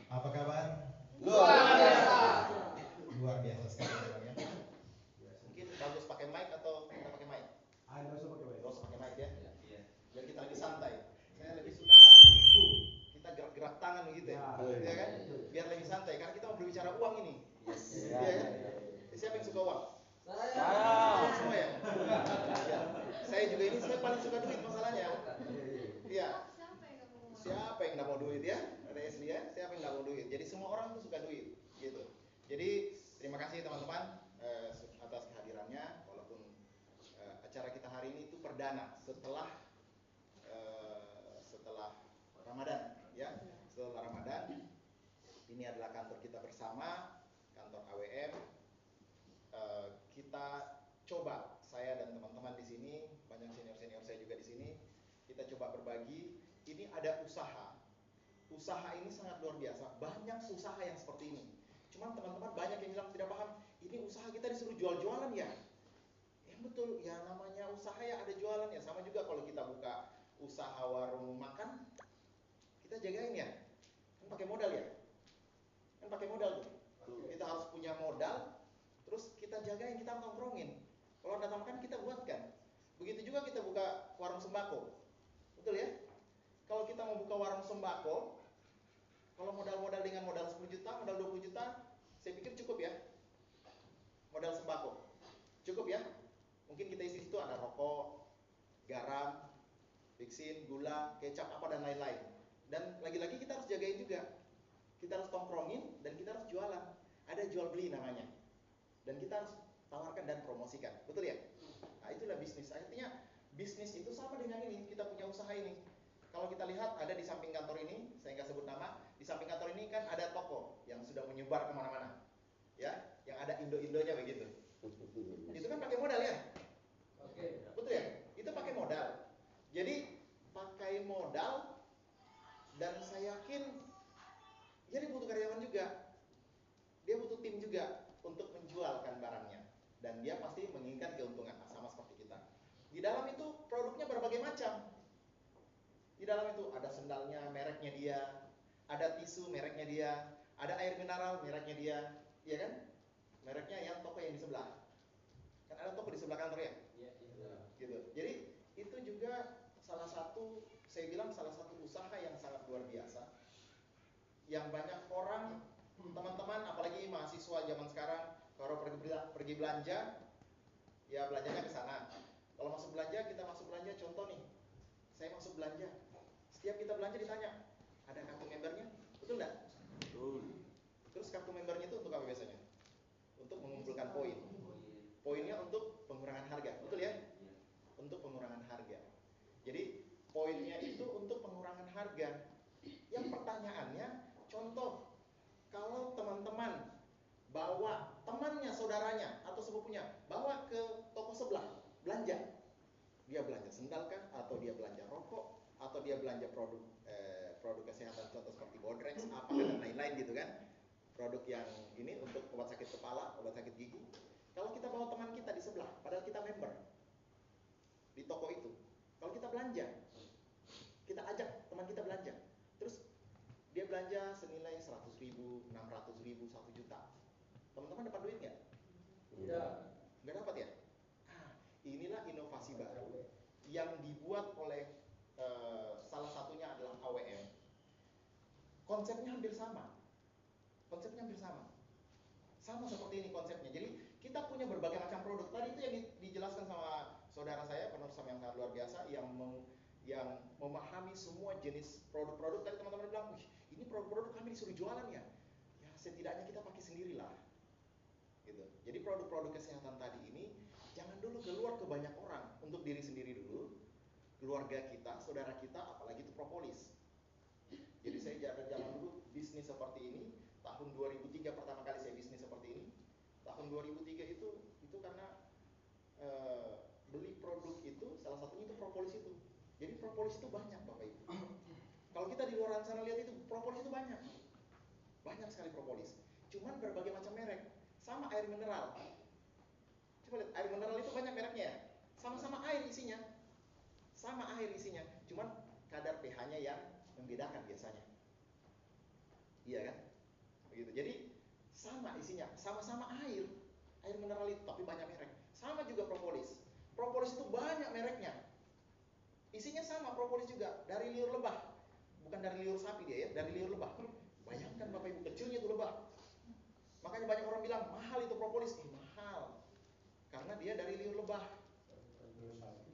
Apa kabar? Luar biasa. Luar biasa sekali memang ya. Mungkin bagus pakai mic atau kita pakai mic? Nggak usah pakai mic ya. Biar kita lebih santai. Saya lebih suka kita gerak-gerak tangan begitu ya. Ya kan? Biar lebih santai karena kita mau berbicara uang ini. Iya ya. Siapa yang suka uang? Saya. Semua ya? Ya. Saya juga ini saya paling suka duit masalahnya. Iya. Siapa yang nggak mau duit ya? Ada Esli ya. Siapa yang nggak mau duit? Jadi semua orang tuh suka duit, gitu. Jadi terima kasih teman-teman atas kehadirannya. Walaupun acara kita hari ini itu perdana setelah Ramadan, ya. Setelah Ramadan. Ini adalah kantor kita bersama, kantor AWM. Kita coba, saya dan teman-teman di sini, banyak senior-senior saya juga di sini, kita coba berbagi. Ini ada usaha. Usaha ini sangat luar biasa. Banyak usaha yang seperti ini. Cuman teman-teman banyak yang bilang tidak paham. Ini usaha kita disuruh jual-jualan ya. Yang betul, ya namanya usaha ya ada jualan ya. Sama juga kalau kita buka usaha warung makan, kita jagain ya. Kan pakai modal ya. Kan pakai modal tuh. Kita harus punya modal. Terus kita jagain, kita nongkrongin. Kalau datang makan kita buatkan. Begitu juga kita buka warung sembako. Betul ya? Kalau kita mau buka warung sembako, kalau modal-modal dengan modal 10 juta, modal 20 juta, saya pikir cukup ya. Modal sembako. Cukup ya? Mungkin kita isi situ ada rokok, garam, bensin, gula, kecap apa dan lain-lain. Dan lagi-lagi kita harus jagain juga. Kita harus tongkrongin dan kita harus jualan. Ada jual beli namanya. Dan kita harus tawarkan dan promosikan. Betul ya? Nah, itulah bisnis. Artinya bisnis itu sama dengan ini. Kita punya usaha ini. Kalau kita lihat ada di samping kantor ini, saya nggak sebut nama. Di samping kantor ini kan ada toko yang sudah menyebar kemana-mana. Ya, yang ada Indo-Indonya begitu. Itu kan pakai modal ya? Oke. Betul ya? Itu pakai modal. Jadi pakai modal dan saya yakin dia butuh karyawan juga. Dia butuh tim juga untuk menjualkan barangnya. Dan dia pasti menginginkan keuntungan sama seperti kita. Di dalam itu produknya berbagai macam. Di dalam itu ada sendalnya mereknya dia, ada tisu mereknya dia, ada air mineral mereknya dia, iya kan? Mereknya yang toko yang di sebelah. Kan ada toko di sebelah kantor ya? Iya. Gitu. Jadi itu juga salah satu, saya bilang salah satu usaha yang sangat luar biasa. Yang banyak orang, teman-teman, apalagi mahasiswa zaman sekarang, kalau pergi belanja, ya belanjanya ke sana. Kalau masuk belanja, kita masuk belanja, contoh nih, saya masuk belanja. Setiap kita belanja ditanya, ada kartu membernya? Betul nggak? Betul. Terus kartu membernya itu untuk apa biasanya? Untuk mengumpulkan poin. Poinnya untuk pengurangan harga, betul ya? Untuk pengurangan harga. Jadi poinnya itu untuk pengurangan harga. Yang pertanyaannya, contoh, kalau teman-teman bawa temannya, saudaranya, atau sepupunya, bawa ke toko sebelah, belanja. Dia belanja sendal kah? Atau dia belanja rokok? Atau dia belanja produk produk kesehatan, contoh seperti Bodrex, apa dan lain-lain gitu kan? Produk yang ini untuk obat sakit kepala, obat sakit gigi. Kalau kita bawa teman kita di sebelah, padahal kita member di toko itu, kalau kita belanja, kita ajak teman kita belanja, terus dia belanja senilai 100.000, 600.000, 1 juta. Teman-teman dapat duit nggak? Iya. Nggak dapat ya? Inilah inovasi baru yang dibuat oleh salah satunya adalah AWM. Konsepnya hampir sama. Sama seperti ini konsepnya. Jadi kita punya berbagai macam produk. Tadi itu yang dijelaskan sama saudara saya, penulis yang sangat luar biasa, yang memahami semua jenis produk-produk. Tadi teman-teman bilang, wih, ini produk-produk kami disuruh jualan ya. Ya setidaknya kita pakai sendirilah. Gitu. Jadi produk-produk kesehatan tadi ini jangan dulu keluar ke banyak orang, untuk diri sendiri dulu, keluarga kita, saudara kita, apalagi itu propolis. Jadi saya jalan dulu bisnis seperti ini. Tahun 2003 pertama kali saya bisnis seperti ini. Tahun 2003 itu karena beli produk itu, salah satunya itu propolis itu. Jadi propolis itu banyak Bapak Ibu. Kalau kita di luar sana lihat itu, propolis itu banyak. Banyak sekali propolis. Cuman berbagai macam merek. Sama air mineral. Coba lihat, air mineral itu banyak mereknya ya. Sama-sama air isinya. Sama air isinya. Cuman kadar pH-nya yang membedakan biasanya. Iya kan? Begitu. Jadi sama isinya, sama-sama air mineral itu, tapi banyak merek. Sama juga propolis. Propolis itu banyak mereknya. Isinya sama propolis juga, dari liur lebah. Bukan dari liur sapi dia ya, dari liur lebah. Bayangkan Bapak Ibu, kecilnya itu lebah. Makanya banyak orang bilang mahal itu propolis. Mahal. Karena dia dari liur lebah.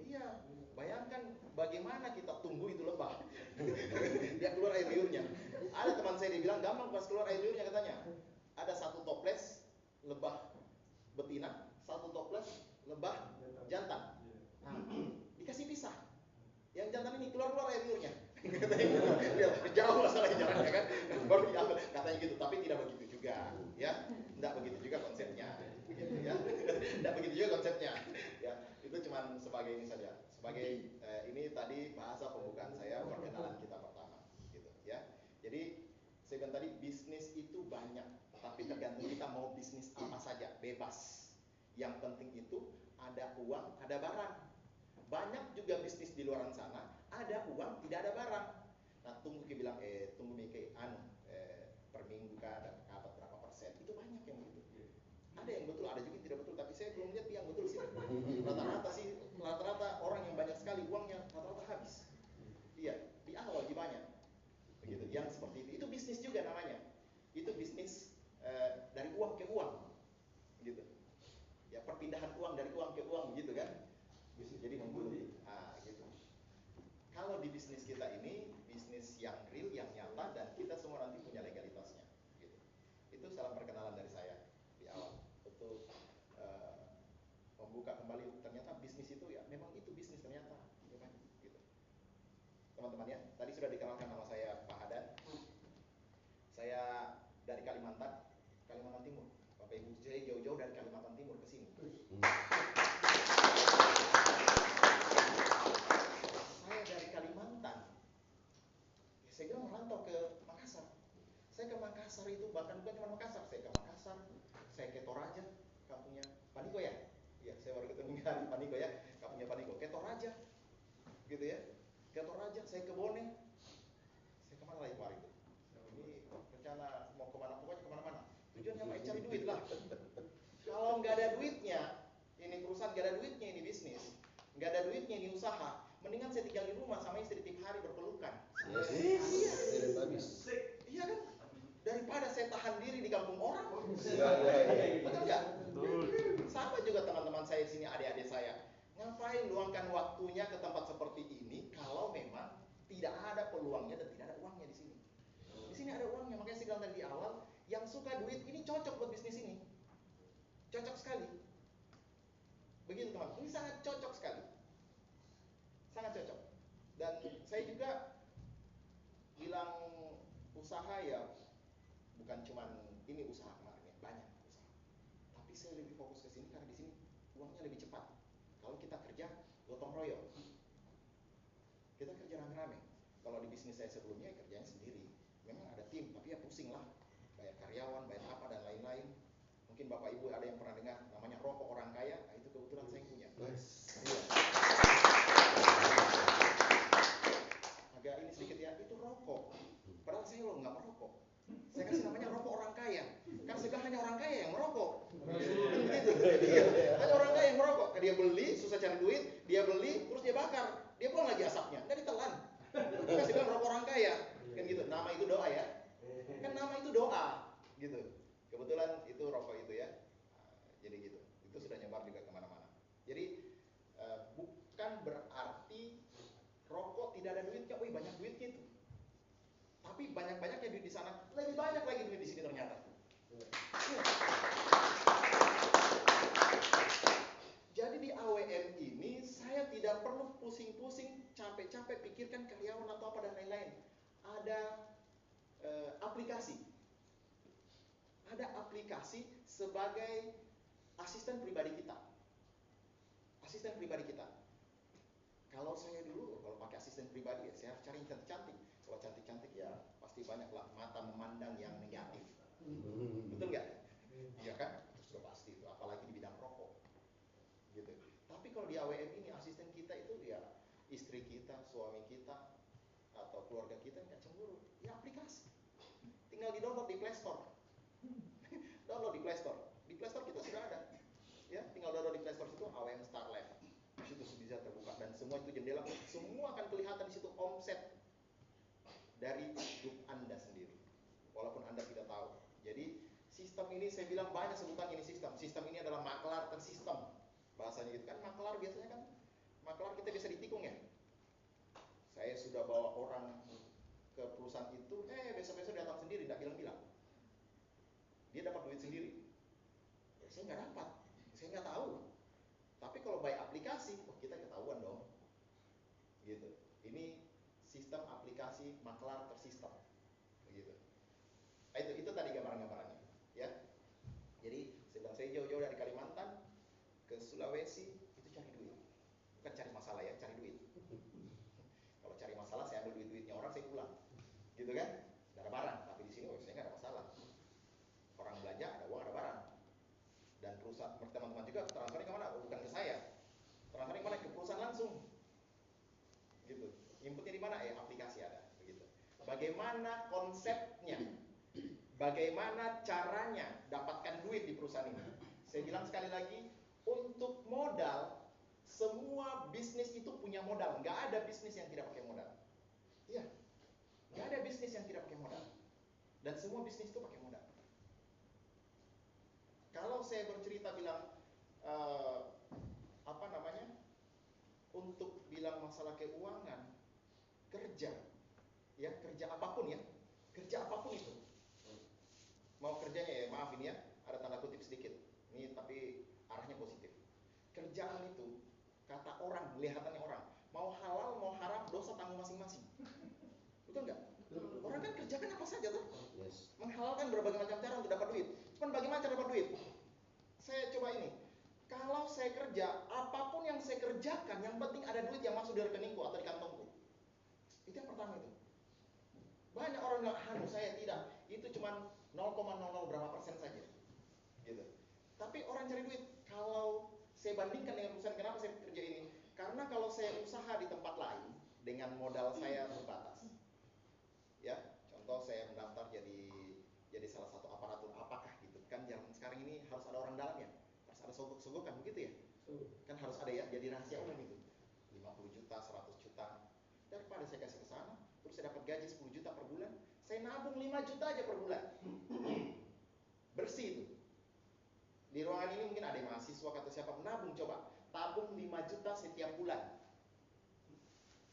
Iya, bayangkan bagaimana kita tunggu itu lebah. Dia keluar air liurnya. Ada teman saya dia bilang gampang pas keluar air liurnya katanya. Ada 1 toples lebah betina, 1 toples lebah jantan. Nah, dikasih pisah. Yang jantan ini keluar air liurnya. Katanya jauh masalahnya jaraknya kan. Baru diambil katanya gitu, tapi tidak begitu juga, ya. Tidak begitu juga konsepnya. Begitu ya. Tidak begitu juga konsepnya. Ya, itu cuma sebagai ini saja. Sebagai ini tadi bahasa pembukaan saya, perkenalan kita pertama, gitu ya. Jadi saya bilang tadi bisnis itu banyak, tapi tergantung kita mau bisnis apa saja, bebas. Yang penting itu ada uang, ada barang. Banyak juga bisnis di luar sana, ada uang, tidak ada barang. Nah, tunggu kita bilang tunggu mikir per minggu dapat berapa persen. Itu banyak yang begitu. Ada yang betul, ada juga yang tidak betul, tapi saya belum lihat yang betul sih. Rata-rata orang yang banyak sekali uangnya rata-rata habis. Iya, di awal lebih banyak. Begitu. Yang seperti itu bisnis juga namanya. Itu bisnis dari uang ke uang. Gitu. Ya, perpindahan uang dari uang ke uang gitu kan. Jadi membeli. Gitu. Kalau di bisnis kita ini bisnis yang real, yang nyata, dan kita semua nanti punya legalitasnya. Gitu. Itu salam perkenalan dari saya di awal untuk membuka kembali ternyata bisnis itu ya memang itu bisnis ternyata, gitu kan? Gitu. Teman-teman ya, tadi sudah dikenalkan nama saya Pak Hadan. Saya dari Kalimantan Timur. Bapak Ibu, saya jauh-jauh dari Kalimantan Timur ke sini. Saya dari Kalimantan. Saya kira merantau ke Makassar. Saya ke Makassar itu bahkan bukan cuma Makassar, saya ke Makassar, saya ke Toraja, kampungnya Paniko ya. Iya, saya baru ketemu hari Paniko ya, kampungnya Paniko, ke Toraja. Gitu ya. ke Toraja, saya ke Bone, saya kemana lagi kemarin itu? Ini rencana mau kemana, pokoknya kemana-mana. Tujuannya apa? Cari duit lah. Kalau nggak ada duitnya, ini perusahaan nggak ada duitnya, ini bisnis, nggak ada duitnya, ini usaha, mendingan saya tinggal di rumah sama istri tiap hari berpelukan. Iya kan? Daripada saya tahan diri di kampung orang. Betul nggak? Sama juga teman-teman saya di sini, adik-adik saya. Ngapain luangkan waktunya ke tempat seperti ini kalau memang tidak ada peluangnya dan tidak ada uangnya di sini. Di sini ada uangnya, makanya saya bilang tadi di awal, yang suka duit ini cocok buat bisnis ini. Cocok sekali. Begitu teman, ini sangat cocok sekali. Sangat cocok. Dan saya juga bilang usaha ya bukan cuman ini usaha kemarin ya, banyak usaha. Tapi saya lebih fokus ke sini karena di sini uangnya lebih cepat. Kalau kita kerja gotong royong, kita kerja rame-rame. Kalau di bisnis saya sebelumnya kerjanya sendiri, memang ada tim, tapi ya pusing lah, bayar karyawan, bayar apa dan lain-lain. Mungkin bapak ibu ada yang pernah dengar namanya rokok orang kaya, nah itu kebetulan saya punya. Iya. Agak ini sedikit ya, itu rokok. Padahal saya loh nggak merokok. Saya kasih namanya rokok orang kaya. Karena saya hanya orang kaya yang merokok. Gitu. Hanya orang kaya yang merokok. Dia beli, susah cari duit, dia beli, terus dia bakar. Dia buang lagi asapnya, nggak ditelan. Kasih bilang rokok orang kaya. Kan gitu. Nama itu doa ya. Kan nama itu doa. Gitu. Kebetulan itu rokok itu ya. Jadi gitu. Itu sudah nyebar juga kemana-mana. Jadi bukan berarti rokok tidak ada duitnya. Wih banyak duit gitu. Tapi banyak-banyaknya duit di sana, lebih banyak lagi duit di sini ternyata. Jadi di AWM ini saya tidak perlu pusing-pusing, capek-capek pikirkan karyawan atau apa dan lain-lain. Ada aplikasi. Ada aplikasi sebagai asisten pribadi kita. Asisten pribadi kita. Kalau saya dulu, kalau pakai asisten pribadi ya, saya harus cari yang cantik-cantik. Kalau cantik-cantik ya pasti banyaklah mata memandang yang negatif. Betul nggak? Iya kan? Itu sudah pasti itu, apalagi di bidang rokok. Gitu. Tapi kalau di AWM ini asisten kita itu ya istri kita, suami kita, atau keluarga kita nggak cemburu. Ya aplikasi. Tinggal di-download di Play Store. Download di Play Store. Di Play Store kita sudah ada. Ya, tinggal download di Play Store itu AWM Star Lab. Di situ bisa terbuka dan semua itu jendela, semua akan kelihatan di situ omset dari grup Anda sendiri. Walaupun Anda tidak tahu. Jadi sistem ini saya bilang banyak sebutan ini sistem. Sistem ini adalah maklar tersistem. Bahasanya gitu kan, maklar biasanya kan maklar kita bisa ditikung ya. Saya sudah bawa orang ke perusahaan itu, besok-besok datang sendiri, tidak bilang-bilang. Dia dapat duit sendiri. Ya, saya nggak dapat, saya nggak tahu. Tapi kalau by aplikasi, kita ketahuan dong. Gitu. Ini sistem aplikasi maklar tersistem. Begitu. Nah, itu tadi gambaran-gambarannya, ya. Jadi sedang saya jauh-jauh dari Kalimantan ke Sulawesi itu cari duit. Bukan cari masalah ya, cari duit. Kalau cari masalah saya ambil duit-duitnya orang saya pulang. Gitu kan? Gak ada barang, tapi di sini saya nggak ada masalah. Orang belanja ada uang, ada barang. Dan perusahaan teman-teman juga transfernya kemana? Bukan ke saya. Transfernya kemana? Ke perusahaan langsung. Gitu. Inputnya di mana? Aplikasi ada. Begitu. Bagaimana konsepnya? Bagaimana caranya dapatkan duit di perusahaan ini? Saya bilang sekali lagi, untuk modal, semua bisnis itu punya modal. Nggak ada bisnis yang tidak pakai modal. Iya. Nggak ada bisnis yang tidak pakai modal. Dan semua bisnis itu pakai modal. Kalau saya bercerita bilang untuk bilang masalah keuangan, kerja, ya kerja apapun ya, kerja apapun itu, mau kerjanya ya maaf ini ya, ada tanda kutip sedikit, ini tapi arahnya positif. Kerjaan itu kata orang, kelihatannya orang, mau halal mau haram dosa tanggung masing-masing, betul nggak? Orang kan kerjakan apa saja tuh, menghalalkan berbagai macam cara untuk dapat duit. Cuman bagaimana cara dapat duit? Saya coba ini. Kalau saya kerja, apapun yang saya kerjakan, yang penting ada duit yang masuk di rekeningku atau di kantongku. Itu yang pertama itu. Banyak orang bilang, saya tidak. Itu cuma 0,00 berapa persen saja. Gitu. Tapi orang cari duit. Kalau saya bandingkan dengan perusahaan, kenapa saya kerja ini? Karena kalau saya usaha di tempat lain, dengan modal saya terbatas. Ya, contoh saya mendaftar jadi salah satu aparatur apakah gitu. Kan zaman sekarang ini harus ada orang dalam ya. Harus ada sogok-sogokan begitu ya. Kan harus ada ya, jadi rahasia umum itu. 50 juta, 100 juta. Daripada saya kasih ke sana, terus saya dapat gaji 10 juta per bulan, saya nabung 5 juta aja per bulan. Bersih itu. Di ruangan ini mungkin ada mahasiswa atau siapa menabung, coba tabung 5 juta setiap bulan.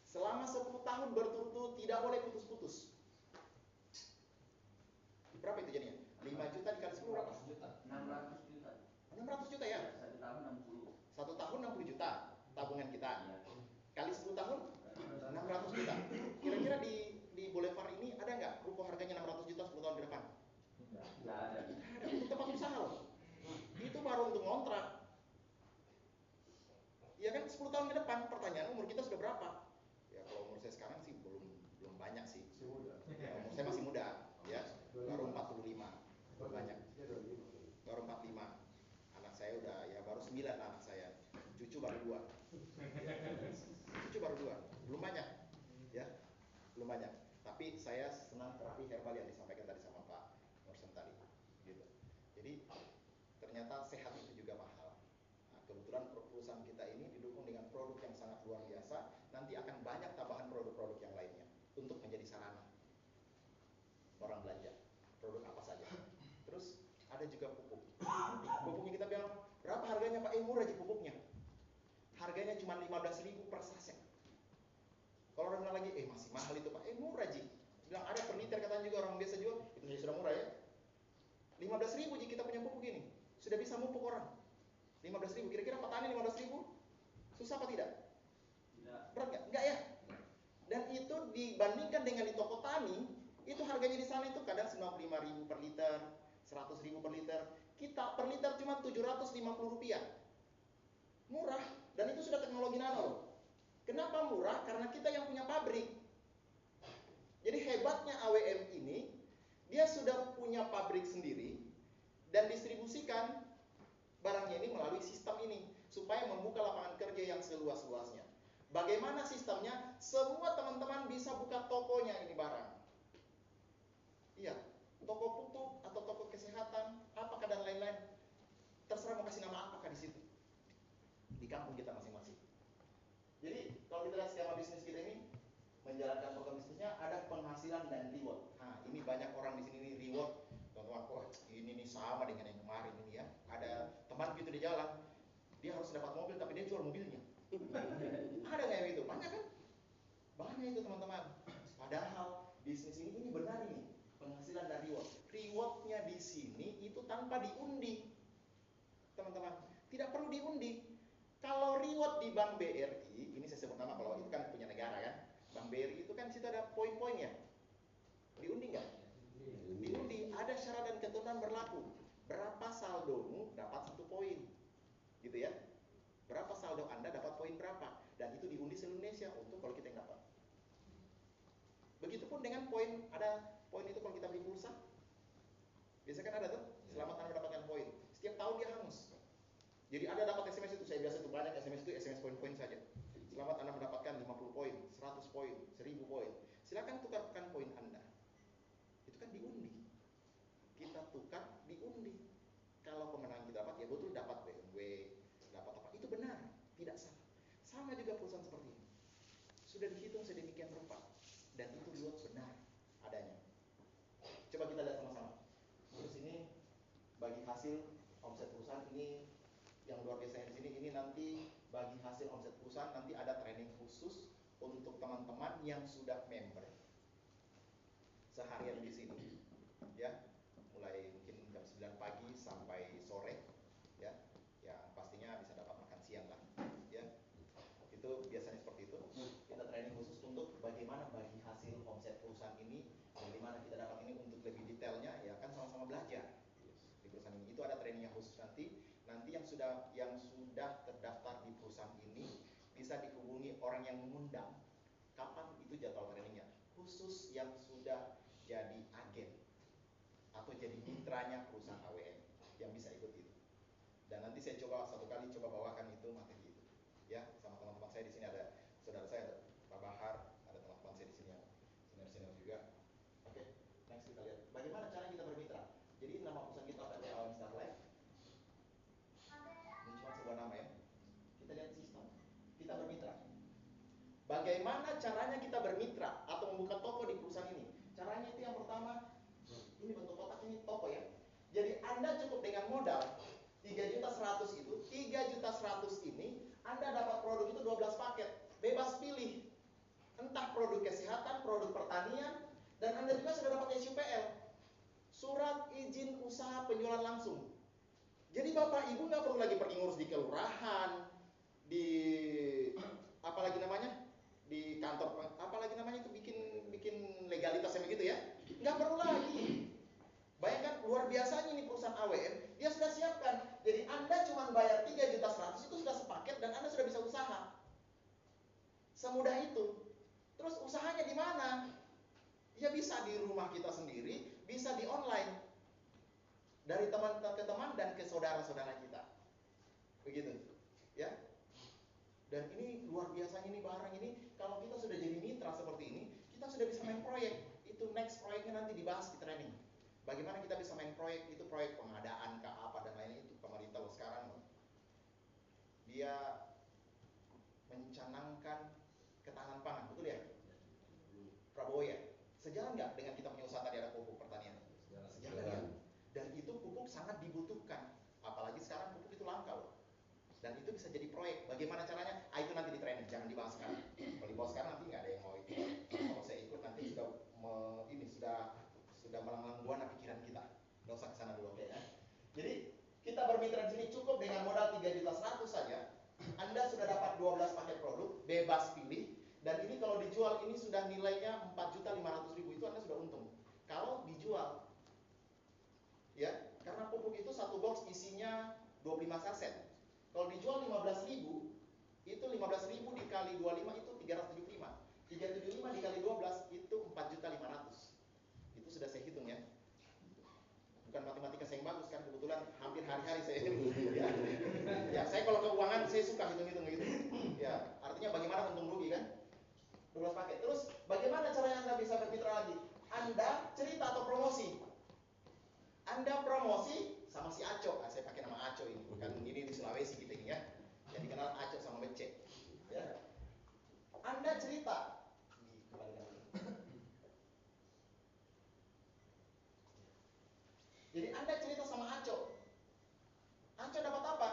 Selama 10 tahun berturut-turut, tidak boleh putus-putus. Berapa itu jadinya? 5 juta dikali 10 berapa? 600 juta. 600 juta ya? Satu tahun 60. Satu tahun 60 juta tabungan kita. Kali 10 tahun 600 juta. Kira-kira di Boulevard ini ada nggak ruko harganya 600 juta 10 tahun ke depan? Nggak ada. Ada, untuk tempat usaha loh. Itu baru untuk ngontrak. Ya kan 10 tahun ke depan, pertanyaan umur kita sudah berapa? Ya kalau umur saya sekarang sih belum banyak sih. Ya, umur saya masih muda, ya. Baru 45. Belum banyak. Baru 45. Anak saya udah ya baru 9 anak saya. Cucu baru 2. Cucu baru 2. Belum banyak. Ya. Belum banyak. Tapi saya senang terapi herbal yang disampaikan tadi sama Pak Nursen tadi. Gitu. Jadi ternyata sehat itu juga mahal. Nah, kebetulan perusahaan kita ini didukung dengan produk yang sangat luar biasa. Nanti akan banyak tambahan produk-produk yang lainnya untuk menjadi sarana orang belanja. Produk apa saja. Terus ada juga pupuk. Pupuknya kita bilang, berapa harganya Pak? Murah aja pupuknya. Harganya cuma 15.000 per saset. Kalau orang bilang lagi, masih mahal itu Pak. Murah Ji. Bilang ada per liter katanya juga orang biasa jual, itu sudah murah ya. 15.000 Ji kita punya pupuk ini. Sudah bisa mupuk orang. 15.000. Kira-kira petani 15.000? Susah apa tidak? Tidak. Berat nggak? Nggak ya. Dan itu dibandingkan dengan di toko tani, itu harganya di sana itu kadang 95.000 per liter, 100.000 per liter. Kita per liter cuma 750 rupiah. Murah. Dan itu sudah teknologi nano loh. Kenapa murah? Karena kita yang punya pabrik. Jadi hebatnya AWM ini, dia sudah punya pabrik sendiri dan distribusikan barangnya ini melalui sistem ini supaya membuka lapangan kerja yang seluas-luasnya. Bagaimana sistemnya? Semua teman-teman bisa buka tokonya ini barang. Iya, toko pupuk atau toko kesehatan, apakah dan lain-lain. Terserah mau kasih nama apakah di situ. Di kampung kita masing-masing. Jadi kalau kita lihat skema bisnis kita ini, menjalankan program bisnisnya ada penghasilan dan reward. Nah, ini banyak orang di sini nih reward. Teman-teman, wah ini nih sama dengan yang kemarin ini ya. Ada teman gitu di jalan, dia harus dapat mobil tapi dia jual mobilnya. Ada nggak yang itu? Banyak kan? Banyak itu teman-teman. Padahal bisnis ini benar ini penghasilan dan reward. Rewardnya di sini itu tanpa diundi, teman-teman. Tidak perlu diundi. Kalau reward di Bank BRI, ini saya sebut nama kalau itu kan punya negara kan. Bank BRI itu kan situ ada poin-poinnya. Diundi nggak? Diundi. Ada syarat dan ketentuan berlaku. Berapa saldomu dapat 1 poin, gitu ya. Berapa saldo Anda dapat poin berapa? Dan itu diundi seluruh Indonesia untuk kalau kita yang dapat. Begitupun dengan poin, ada poin itu kalau kita beli pulsa. Biasanya kan ada tuh, selamat Anda mendapatkan poin. Setiap tahun dia hangus. Jadi Anda dapat SMS itu, saya biasa itu banyak SMS itu SMS poin-poin saja. Selamat Anda mendapatkan 50 poin, 100 poin, 1000 poin. Silakan tukarkan poin Anda. Itu kan diundi. Kita tukar diundi. Kalau pemenang kita dapat, ya betul dapat BMW, dapat apa, itu benar, tidak salah. Sama juga perusahaan seperti ini. Sudah dihitung sedemikian rupa. Dan itu juga benar adanya. Coba kita lihat sama-sama. Terus ini bagi hasil omset perusahaan ini yang luar biasa di sini, ini nanti bagi hasil omset perusahaan nanti ada training khusus untuk teman-teman yang sudah member seharian di sini, ya, mulai mungkin jam 9 pagi sampai sore, ya, pastinya bisa dapat makan siang lah, ya, itu biasanya seperti itu. Kita training khusus untuk bagaimana bagi hasil omset perusahaan ini, bagaimana kita dapat ini untuk lebih detailnya, ya kan sama-sama belajar di perusahaan ini. Itu ada training yang khusus nanti yang sudah terdaftar di perusahaan ini bisa dihubungi orang yang mengundang. Kapan itu jadwal trainingnya? Khusus yang sudah jadi agen atau jadi mitranya perusahaan AWM yang bisa ikut itu. Dan nanti saya coba satu kali bawakan itu materi itu, ya, sama teman-teman saya di sini ada saudara saya Pak Bahar, Bagaimana cara kita bermitra? Jadi nama perusahaan kita PT Alam Star Life. Ini cuma sebuah nama ya. Kita lihat sistem. Kita bermitra. Bagaimana caranya kita bermitra atau membuka toko di perusahaan ini? Caranya itu yang pertama, ini bentuk kotak ini toko ya. Jadi Anda cukup dengan modal 3.100.000 itu, 3.100.000 ini Anda dapat produk itu 12 paket, bebas pilih. Entah produk kesehatan, produk pertanian, dan Anda juga sudah dapat SUPL, surat izin usaha penjualan langsung. Jadi Bapak Ibu nggak perlu lagi pergi ngurus di kelurahan, di apalagi namanya, di kantor, apalagi namanya itu bikin legalitas yang begitu ya, nggak perlu lagi. Bayangkan luar biasanya ini perusahaan AWM, dia sudah siapkan. Jadi Anda cuma bayar 3.100.000 itu sudah sepaket dan Anda sudah bisa usaha. Semudah itu. Terus usahanya di mana? Ya bisa di rumah kita sendiri, bisa di online. Dari teman ke teman dan ke saudara-saudara kita. Begitu. Ya. Dan ini luar biasanya ini barang ini, kalau kita sudah jadi mitra seperti ini, kita sudah bisa main proyek. Itu next proyeknya nanti dibahas di training. Bagaimana kita bisa main proyek, itu proyek pengadaan, apa dan lainnya itu pemerintah sekarang dia mencanangkan ketahanan pangan, betul ya? Prabowo ya? Sejalan nggak dengan kita punya usaha tadi ada pupuk pertanian? Sejalan ya? Dan itu pupuk sangat dibutuhkan, apalagi sekarang pupuk itu langka loh. Dan itu bisa jadi proyek. Bagaimana caranya? Itu nanti di training, jangan dibahas sekarang. Kalau dibahas sekarang nanti nggak ada yang mau itu. Kalau saya ikut nanti sudah melanglang buana pikiran kita. Nggak usah kesana dulu, oke ya. Jadi kita bermitra di sini cukup dengan modal 3.100.000 saja. Anda sudah dapat 12 paket produk, bebas pilih. Dan ini kalau dijual ini sudah nilainya 4.500.000, itu Anda sudah untung. Kalau dijual, ya, karena pupuk itu satu box isinya 25 saset. Kalau dijual 15.000, itu 15.000 dikali 25 itu 375. 375 dikali 12 itu 4.500.000. Itu sudah saya hitung ya. Bukan matematika saya yang bagus kan, kebetulan hampir hari-hari saya ya. Ya, saya kalau keuangan saya suka hitung-hitung gitu. Ya, artinya bagaimana untung rugi kan? 12 paket. Terus bagaimana caranya Anda bisa bermitra lagi? Anda cerita atau promosi. Anda promosi sama si Aco. Saya pakai nama Aco ini. Bukan ini di Sulawesi kita ini ya. Yang dikenal Aco sama Becek. Ya. Anda cerita. Jadi Anda cerita sama Aco. Aco dapat apa?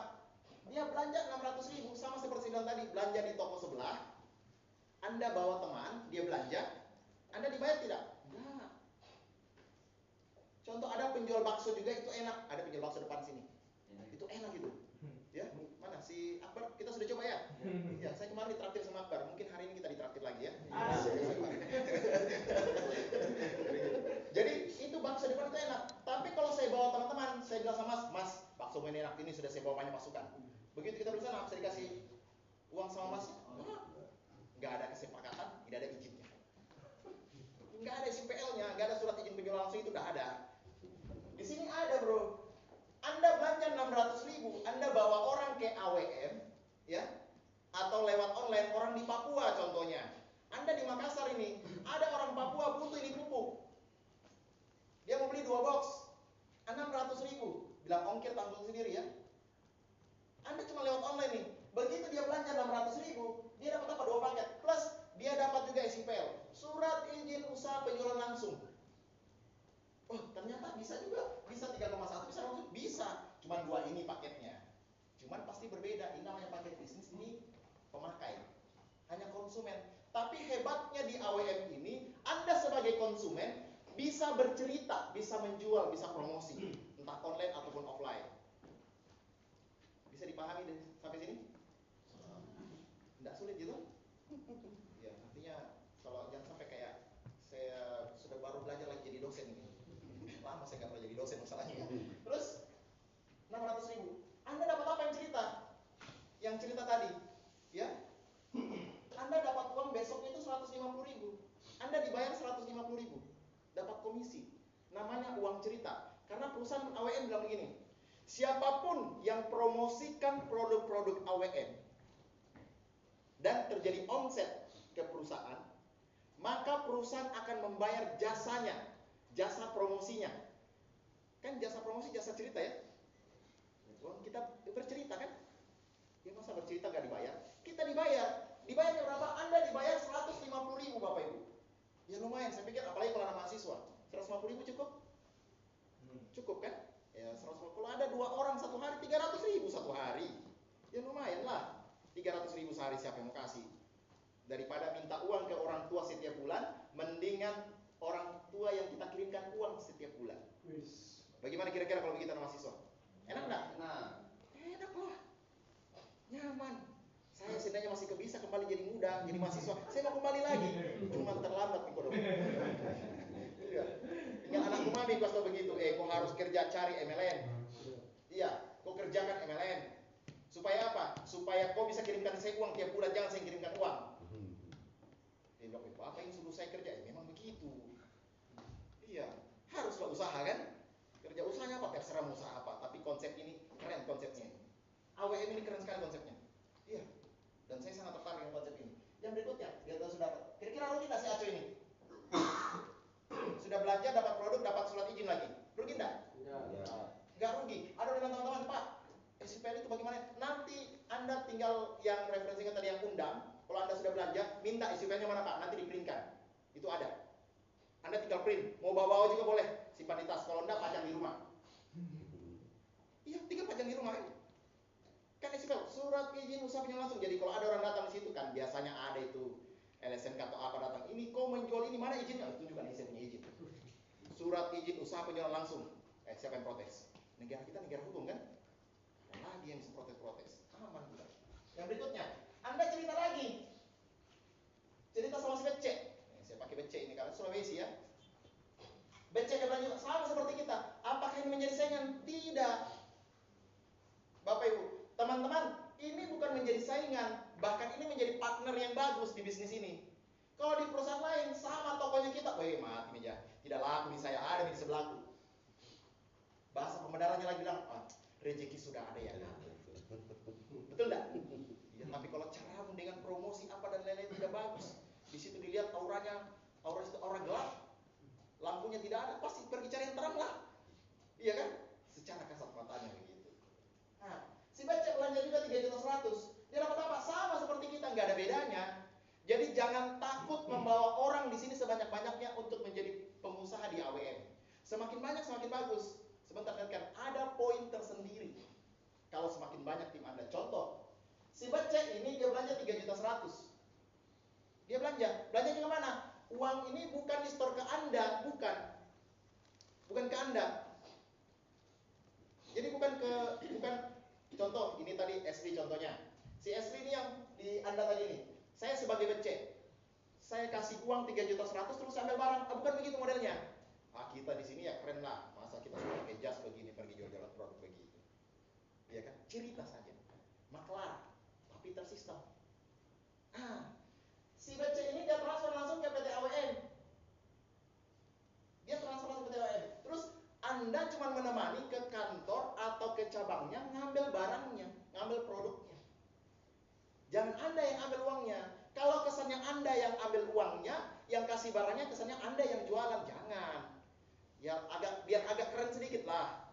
Dia belanja 600.000 sama seperti bilang tadi, belanja di toko sebelah. Anda bawa teman, dia belanja. Anda dibayar tidak? Enggak. Contoh ada penjual bakso juga itu enak. Ada penjual bakso depan sini. Itu enak itu. Ya, mana si Akbar? Kita sudah coba ya? Ya, saya kemarin ditraktir sama Akbar. Mungkin hari ini kita ditraktir lagi ya. Jadi itu bakso depan itu enak. Tapi kalau saya bawa teman-teman, saya bilang sama Mas, bakso ini enak, ini sudah saya bawa banyak pasukan. Begitu kita bersama, saya dikasih uang sama Mas. Nggak ada kesepakatan, tidak ada izinnya. Nggak ada SPL-nya, nggak ada surat izin penjualan langsung, itu nggak ada. Di sini ada bro. Anda belanja 600.000, Anda bawa orang ke AWM, ya, atau lewat online, orang di Papua contohnya. Anda di Makassar ini, ada orang Papua butuh ini pupuk. Dia mau beli 2 box, 600.000, bilang ongkir tanggung sendiri ya. Anda cuma lewat online nih, begitu dia belanja 600.000, dia dapat apa? 2 paket, plus dia dapat juga SIPL, surat izin usaha penjualan langsung. Oh ternyata bisa juga, bisa 3,1, bisa langsung, bisa. Cuman 2 ini paketnya. Cuman pasti berbeda, ini namanya paket bisnis, ini pemakai, hanya konsumen. Tapi hebatnya di AWM ini, Anda sebagai konsumen bisa bercerita, bisa menjual, bisa promosi, entah online ataupun offline. Bisa dipahami deh sampai sini? Tidak sulit gitu? Ya, artinya kalau jangan sampai kayak saya sudah baru belajar lagi jadi dosen ini. Lama saya nggak pernah jadi dosen masalahnya. Terus 600.000. Anda dapat apa yang cerita? Yang cerita tadi, ya? Anda dapat uang besok itu 150.000. Anda dibayar 150.000. Dapat komisi. Namanya uang cerita. Karena perusahaan AWM bilang begini, siapapun yang promosikan produk-produk AWM dan terjadi omset ke perusahaan, maka perusahaan akan membayar jasanya. jasa promosinya. Kan jasa promosi, jasa cerita ya. Uang kita bercerita kan? Ya masa bercerita nggak dibayar? Kita dibayar. Dibayarnya berapa? Anda dibayar 150.000 Bapak Ibu. Ya lumayan, saya pikir apalagi kalau anak mahasiswa. 150.000 cukup? Cukup kan? Ya 150. Kalau ada 2 orang satu hari, 300.000 satu hari. Ya lumayan lah. 300.000 sehari siapa yang mau kasih? Daripada minta uang ke orang tua setiap bulan, mendingan orang tua yang kita kirimkan uang setiap bulan. Bagaimana kira-kira kalau begitu anak mahasiswa? Enak enggak? Enak lah. Nyaman. Saya sebenarnya masih bisa kembali jadi muda, jadi mahasiswa. Saya mau kembali lagi. Cuma terlambat nih kodok. Iya. Tinggal anakku mami kau tahu begitu. Kau harus kerja cari MLM. Iya, kau kerjakan MLM. Supaya apa? Supaya kau bisa kirimkan saya uang tiap bulan, jangan saya kirimkan uang. Dia bilang, apa yang suruh saya kerja? Memang begitu. Iya, haruslah usaha kan? Kerja usahanya apa? Terserah mau usaha apa. Tapi konsep ini keren konsepnya. AWM ini keren sekali konsepnya. Iya. Dan saya sangat tertarik dengan konsep ini. Yang berikutnya, biar saudara, kira-kira rugi nggak si Aco ini? Sudah belanja, dapat produk, dapat surat izin lagi. Rugi nggak? Nggak rugi. Ada dengan teman-teman, Pak. SPL itu bagaimana? Nanti Anda tinggal yang referensinya tadi yang undang. Kalau Anda sudah belanja, minta SPL-nya mana Pak? Nanti diprintkan. Itu ada. Anda tinggal print. Mau bawa juga boleh. Simpan di tas. Kalau enggak, pajang di rumah. Iya, tinggal pajang di rumah kan? Kan SPL, surat izin usaha punya langsung. Jadi kalau ada orang datang di situ kan biasanya ada itu LSMK atau apa datang. Ini kau menjual ini mana izinnya? Tunjukkan ini saya punya izin. Surat izin usaha penjualan langsung. Siapa yang protes? Negara kita negara hukum kan? Ada lagi yang bisa protes-protes. Aman juga. Yang berikutnya, Anda cerita lagi. Cerita sama si Becek. Saya pakai Becek ini karena Sulawesi ya. Becek yang juga sama seperti kita. Apakah ini menjadi saingan? Tidak. Bapak Ibu, teman-teman, ini bukan menjadi saingan, bahkan ini menjadi partner yang bagus di bisnis ini. Kalau di perusahaan lain sama tokonya kita, mati meja, tidak laku nih saya, ada di sebelahku. Bahasa pembenarannya lagi bilang, rezeki sudah ada ya. Betul enggak? Ya, tapi kalau caramu dengan promosi apa dan lain-lain tidak bagus, di situ dilihat auranya, aura itu aura gelap, lampunya tidak ada, pasti pergi cari yang terang lah. Iya kan? Secara kasat matanya begitu. Nah, si Becek belanja juga 3.100.000. Dia dapat apa? Sama seperti kita, nggak ada bedanya. Jadi jangan takut membawa orang di sini sebanyak-banyaknya untuk menjadi pengusaha di AWM. Semakin banyak semakin bagus. Sebentar kan ada poin tersendiri. Kalau semakin banyak tim Anda. Contoh, si Becek ini dia belanja 3.100.000. Dia belanja ke mana? Uang ini bukan di store ke Anda, bukan ke Anda. Jadi bukan contoh ini tadi Esri contohnya. Si Esri ini yang di Anda tadi ini. Saya sebagai Becek, saya kasih uang 3.100.000 terus ambil barang. Bukan begitu modelnya. Kita di sini ya keren lah. Masa kita sudah pakai jas begini pergi jual-jualan produk begitu. Iya kan? Cerita saja. Maklar, tapi tersistem. Si Becek ini dia transfer langsung ke PT AWM. Dia transfer langsung ke PT AWM. Terus Anda cuma menemani ke kantor atau ke cabangnya ngambil barangnya, ngambil produknya. Jangan Anda yang ambil uangnya. Kalau kesannya Anda yang ambil uangnya, yang kasih barangnya kesannya Anda yang jualan, jangan. Ya biar agak keren sedikit lah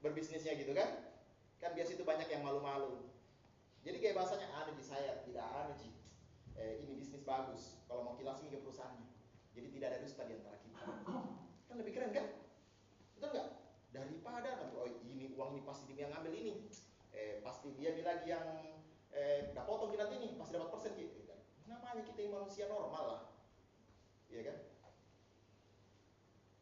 berbisnisnya gitu kan. Kan biasa itu banyak yang malu-malu. Jadi kayak bahasanya ada di saya, tidak ada Ji. Ini bisnis bagus. Kalau mau kilasin ke perusahaannya. Jadi tidak ada dusta di antara kita. Kan lebih keren kan? Betul nggak? Daripada ini uang ini pasti dia yang ngambil ini, pasti dia nih lagi yang nggak potong kita ini, pasti dapat persen gitu. Namanya kita yang manusia normal lah, iya kan?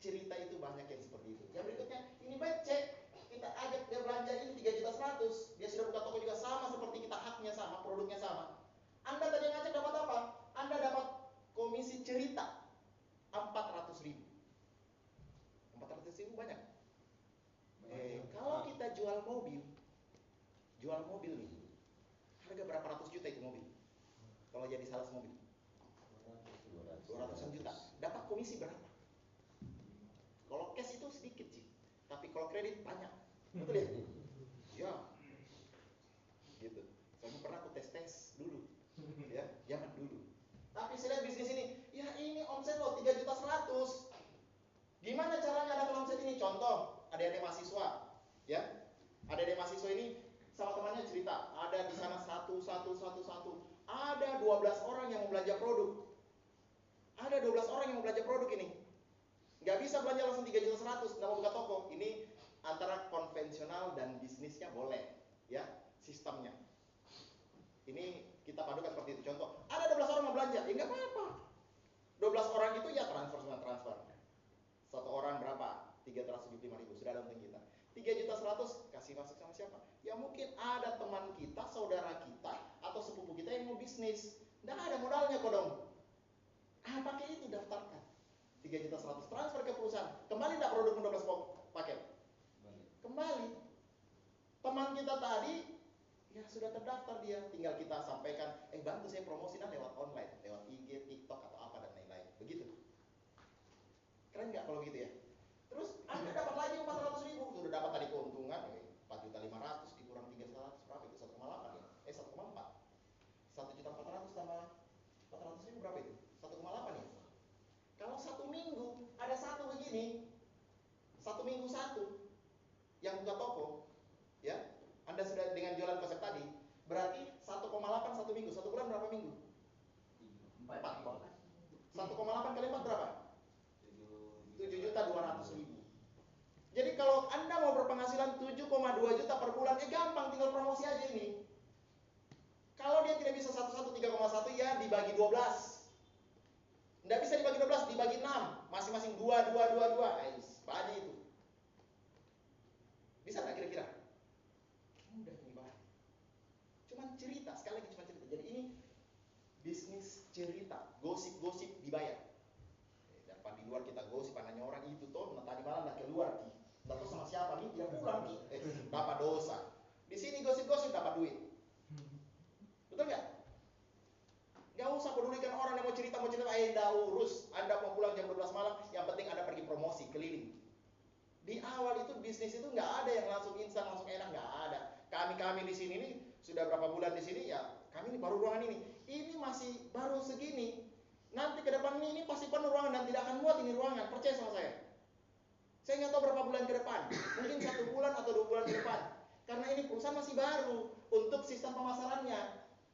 Cerita itu banyak yang seperti itu. Yang berikutnya, ini Becek, kita ajak dia belanja ini 3.100.000, dia sudah buka toko juga sama seperti kita, haknya sama, produknya sama. Anda tadi yang ngajak dapat apa? Anda dapat komisi cerita 400.000. 400.000 banyak. Kalau kita jual mobil nih, harga berapa ratus juta itu mobil? Kalau jadi sales mobil, 200-an juta. Dapat komisi berapa? Kalau cash itu sedikit sih, tapi kalau kredit banyak. Betul ya? Ya, gitu. Saya pernah aku tes dulu, ya, zaman dulu. Tapi saya lihat bisnis ini, ya ini omset lo 3.100.000. Gimana caranya ada omset ini? Contoh, adik-adik mahasiswa, ya. Adik-adik mahasiswa ini sama temannya cerita, ada di sana satu. Ada 12 orang yang mau belanja produk. Ada 12 orang yang mau belanja produk ini. Nggak bisa belanja langsung 3.100.000, nggak mau buka toko. Ini antara konvensional dan bisnisnya boleh, ya, sistemnya. Ini kita padukan seperti itu. Contoh, ada 12 orang mau belanja, ya nggak apa-apa. 12 orang itu ya transfer. Satu orang berapa? 375.000, sudah ada untung kita. 3.100.000 kasih masuk sama siapa? Ya mungkin ada teman kita, saudara kita, atau sepupu kita yang mau bisnis. Nggak ada modalnya kok dong. Pakai itu daftarkan. 3.100.000 transfer ke perusahaan. Kembali nggak produk 12 paket? Kembali. Teman kita tadi ya sudah terdaftar dia, tinggal kita sampaikan, bantu saya promosi lewat online, lewat IG, TikTok atau apa dan lain-lain. Begitu. Keren nggak kalau gitu ya? Terus Anda dapat lagi 400.000, sudah dapat tadi keuntungan 4.500.000 dikurang 3.100 berapa itu? 1,8 ya? 1,4. 1.400.000 tambah 400.000 berapa itu? 1,8 ya? Kalau satu minggu ada satu begini, satu minggu satu yang buka toko, ya, Anda sudah dengan jualan konsep tadi, berarti 1,8 satu minggu, satu bulan berapa minggu? 4. 1,8 kali 4 berapa? 7.200.000. Jadi kalau Anda mau berpenghasilan 7,2 juta per bulan, gampang, tinggal promosi aja ini. Kalau dia tidak bisa 3,1 ya dibagi 12. Nggak bisa dibagi 12, dibagi 6. Masing-masing 2. Banyak itu. Bisa nggak kira-kira? Mudah nih Pak. Cuman cerita, sekali lagi cuma cerita. Jadi ini bisnis cerita, gosip-gosip dibayar. Di luar kita gosip, nanya orang itu toh, tadi malam nggak keluar ki, nggak tahu sama siapa nih, dia pulang ki, dapat dosa. Di sini gosip-gosip dapat duit, betul nggak? Nggak usah pedulikan orang yang mau cerita, nggak urus. Anda mau pulang jam 12 malam, yang penting Anda pergi promosi keliling. Di awal itu bisnis itu nggak ada yang langsung instan, langsung enak, nggak ada. Kami di sini nih sudah berapa bulan di sini ya, kami ini baru ruangan ini masih baru segini. Nanti ke depan ini pasti penuh ruangan dan tidak akan muat ini ruangan, percaya sama saya. Saya nggak tahu berapa bulan ke depan, mungkin 1 bulan atau 2 bulan ke depan. Karena ini perusahaan masih baru untuk sistem pemasarannya.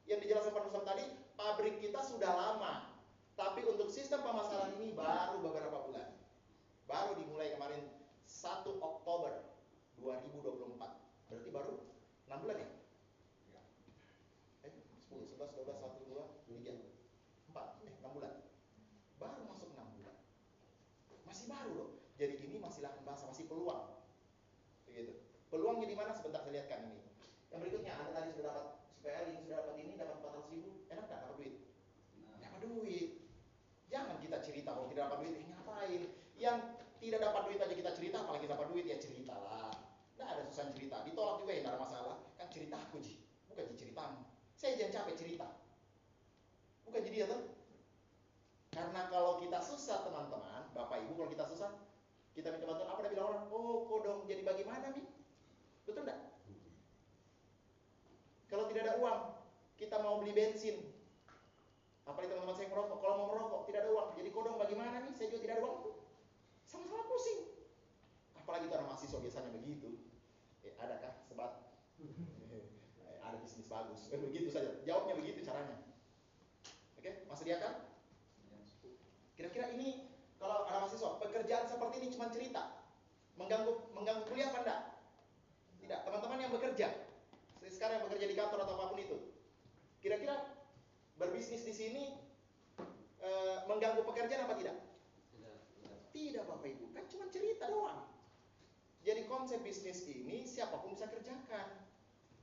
Yang dijelaskan Pak Nusam tadi, pabrik kita sudah lama, tapi untuk sistem pemasaran ini baru beberapa bulan. Baru dimulai kemarin 1 Oktober 2024. Berarti baru 6 bulan ya? 10, 11, 12, 1, 2, 3, 4, 6 bulan. Baru masuk 6 bulan. Masih baru loh. Jadi ini masih lahan basah, masih peluang. Begitu. Peluangnya di mana? Sebentar saya lihatkan ini. Yang berikutnya, Anda tadi sudah dapat supaya ini sudah dapat 400.000, enak nggak dapat duit? Dapat duit. Jangan kita cerita kalau tidak dapat duit, ngapain? Yang tidak dapat duit aja kita cerita, apalagi dapat duit ya ceritalah. Nggak ada susah cerita, ditolak juga ya nggak ada masalah. Kan cerita aku Ji, bukan Ji ceritamu. Saya jangan capek cerita. Bukan jadi ya tuh. Karena kalau kita susah teman-teman, Bapak Ibu, kalau kita susah, kita minta bantuan apa, dia bilang orang, oh kodong jadi bagaimana nih? Betul enggak? Kalau tidak ada uang, kita mau beli bensin. Apalagi teman-teman saya merokok, kalau mau merokok tidak ada uang, jadi kodong bagaimana nih? Saya juga tidak ada uang tuh. Sama-sama pusing. Apalagi itu orang mahasiswa biasanya begitu. Adakah sebat? Ada bisnis bagus. Begitu saja. Jawabnya begitu caranya. Oke, masih dia kan? Kira-kira ini kalau ada mahasiswa, pekerjaan seperti ini cuma cerita, mengganggu kuliah apa enggak? Tidak. Teman-teman yang bekerja, sekarang yang bekerja di kantor atau apapun itu, kira-kira berbisnis di sini mengganggu pekerjaan apa tidak? Tidak Bapak Ibu, kan cuma cerita doang. Jadi konsep bisnis ini siapapun bisa kerjakan.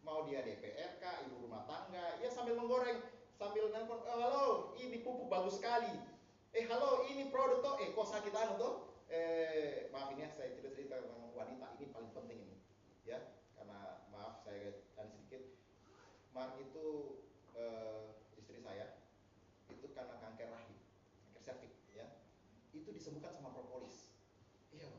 Mau dia DPRK, ibu rumah tangga, ya sambil menggoreng, sambil nelpon, halo, ini pupuk bagus sekali. Halo, ini produk toh, kok sakit anu toh? Maaf ini ya, saya cerita tentang wanita, ini paling penting ini. Ya, karena maaf saya tanya sedikit. Mar itu istri saya itu karena kanker rahim, kanker serviks ya. Itu disembuhkan sama propolis. Iya,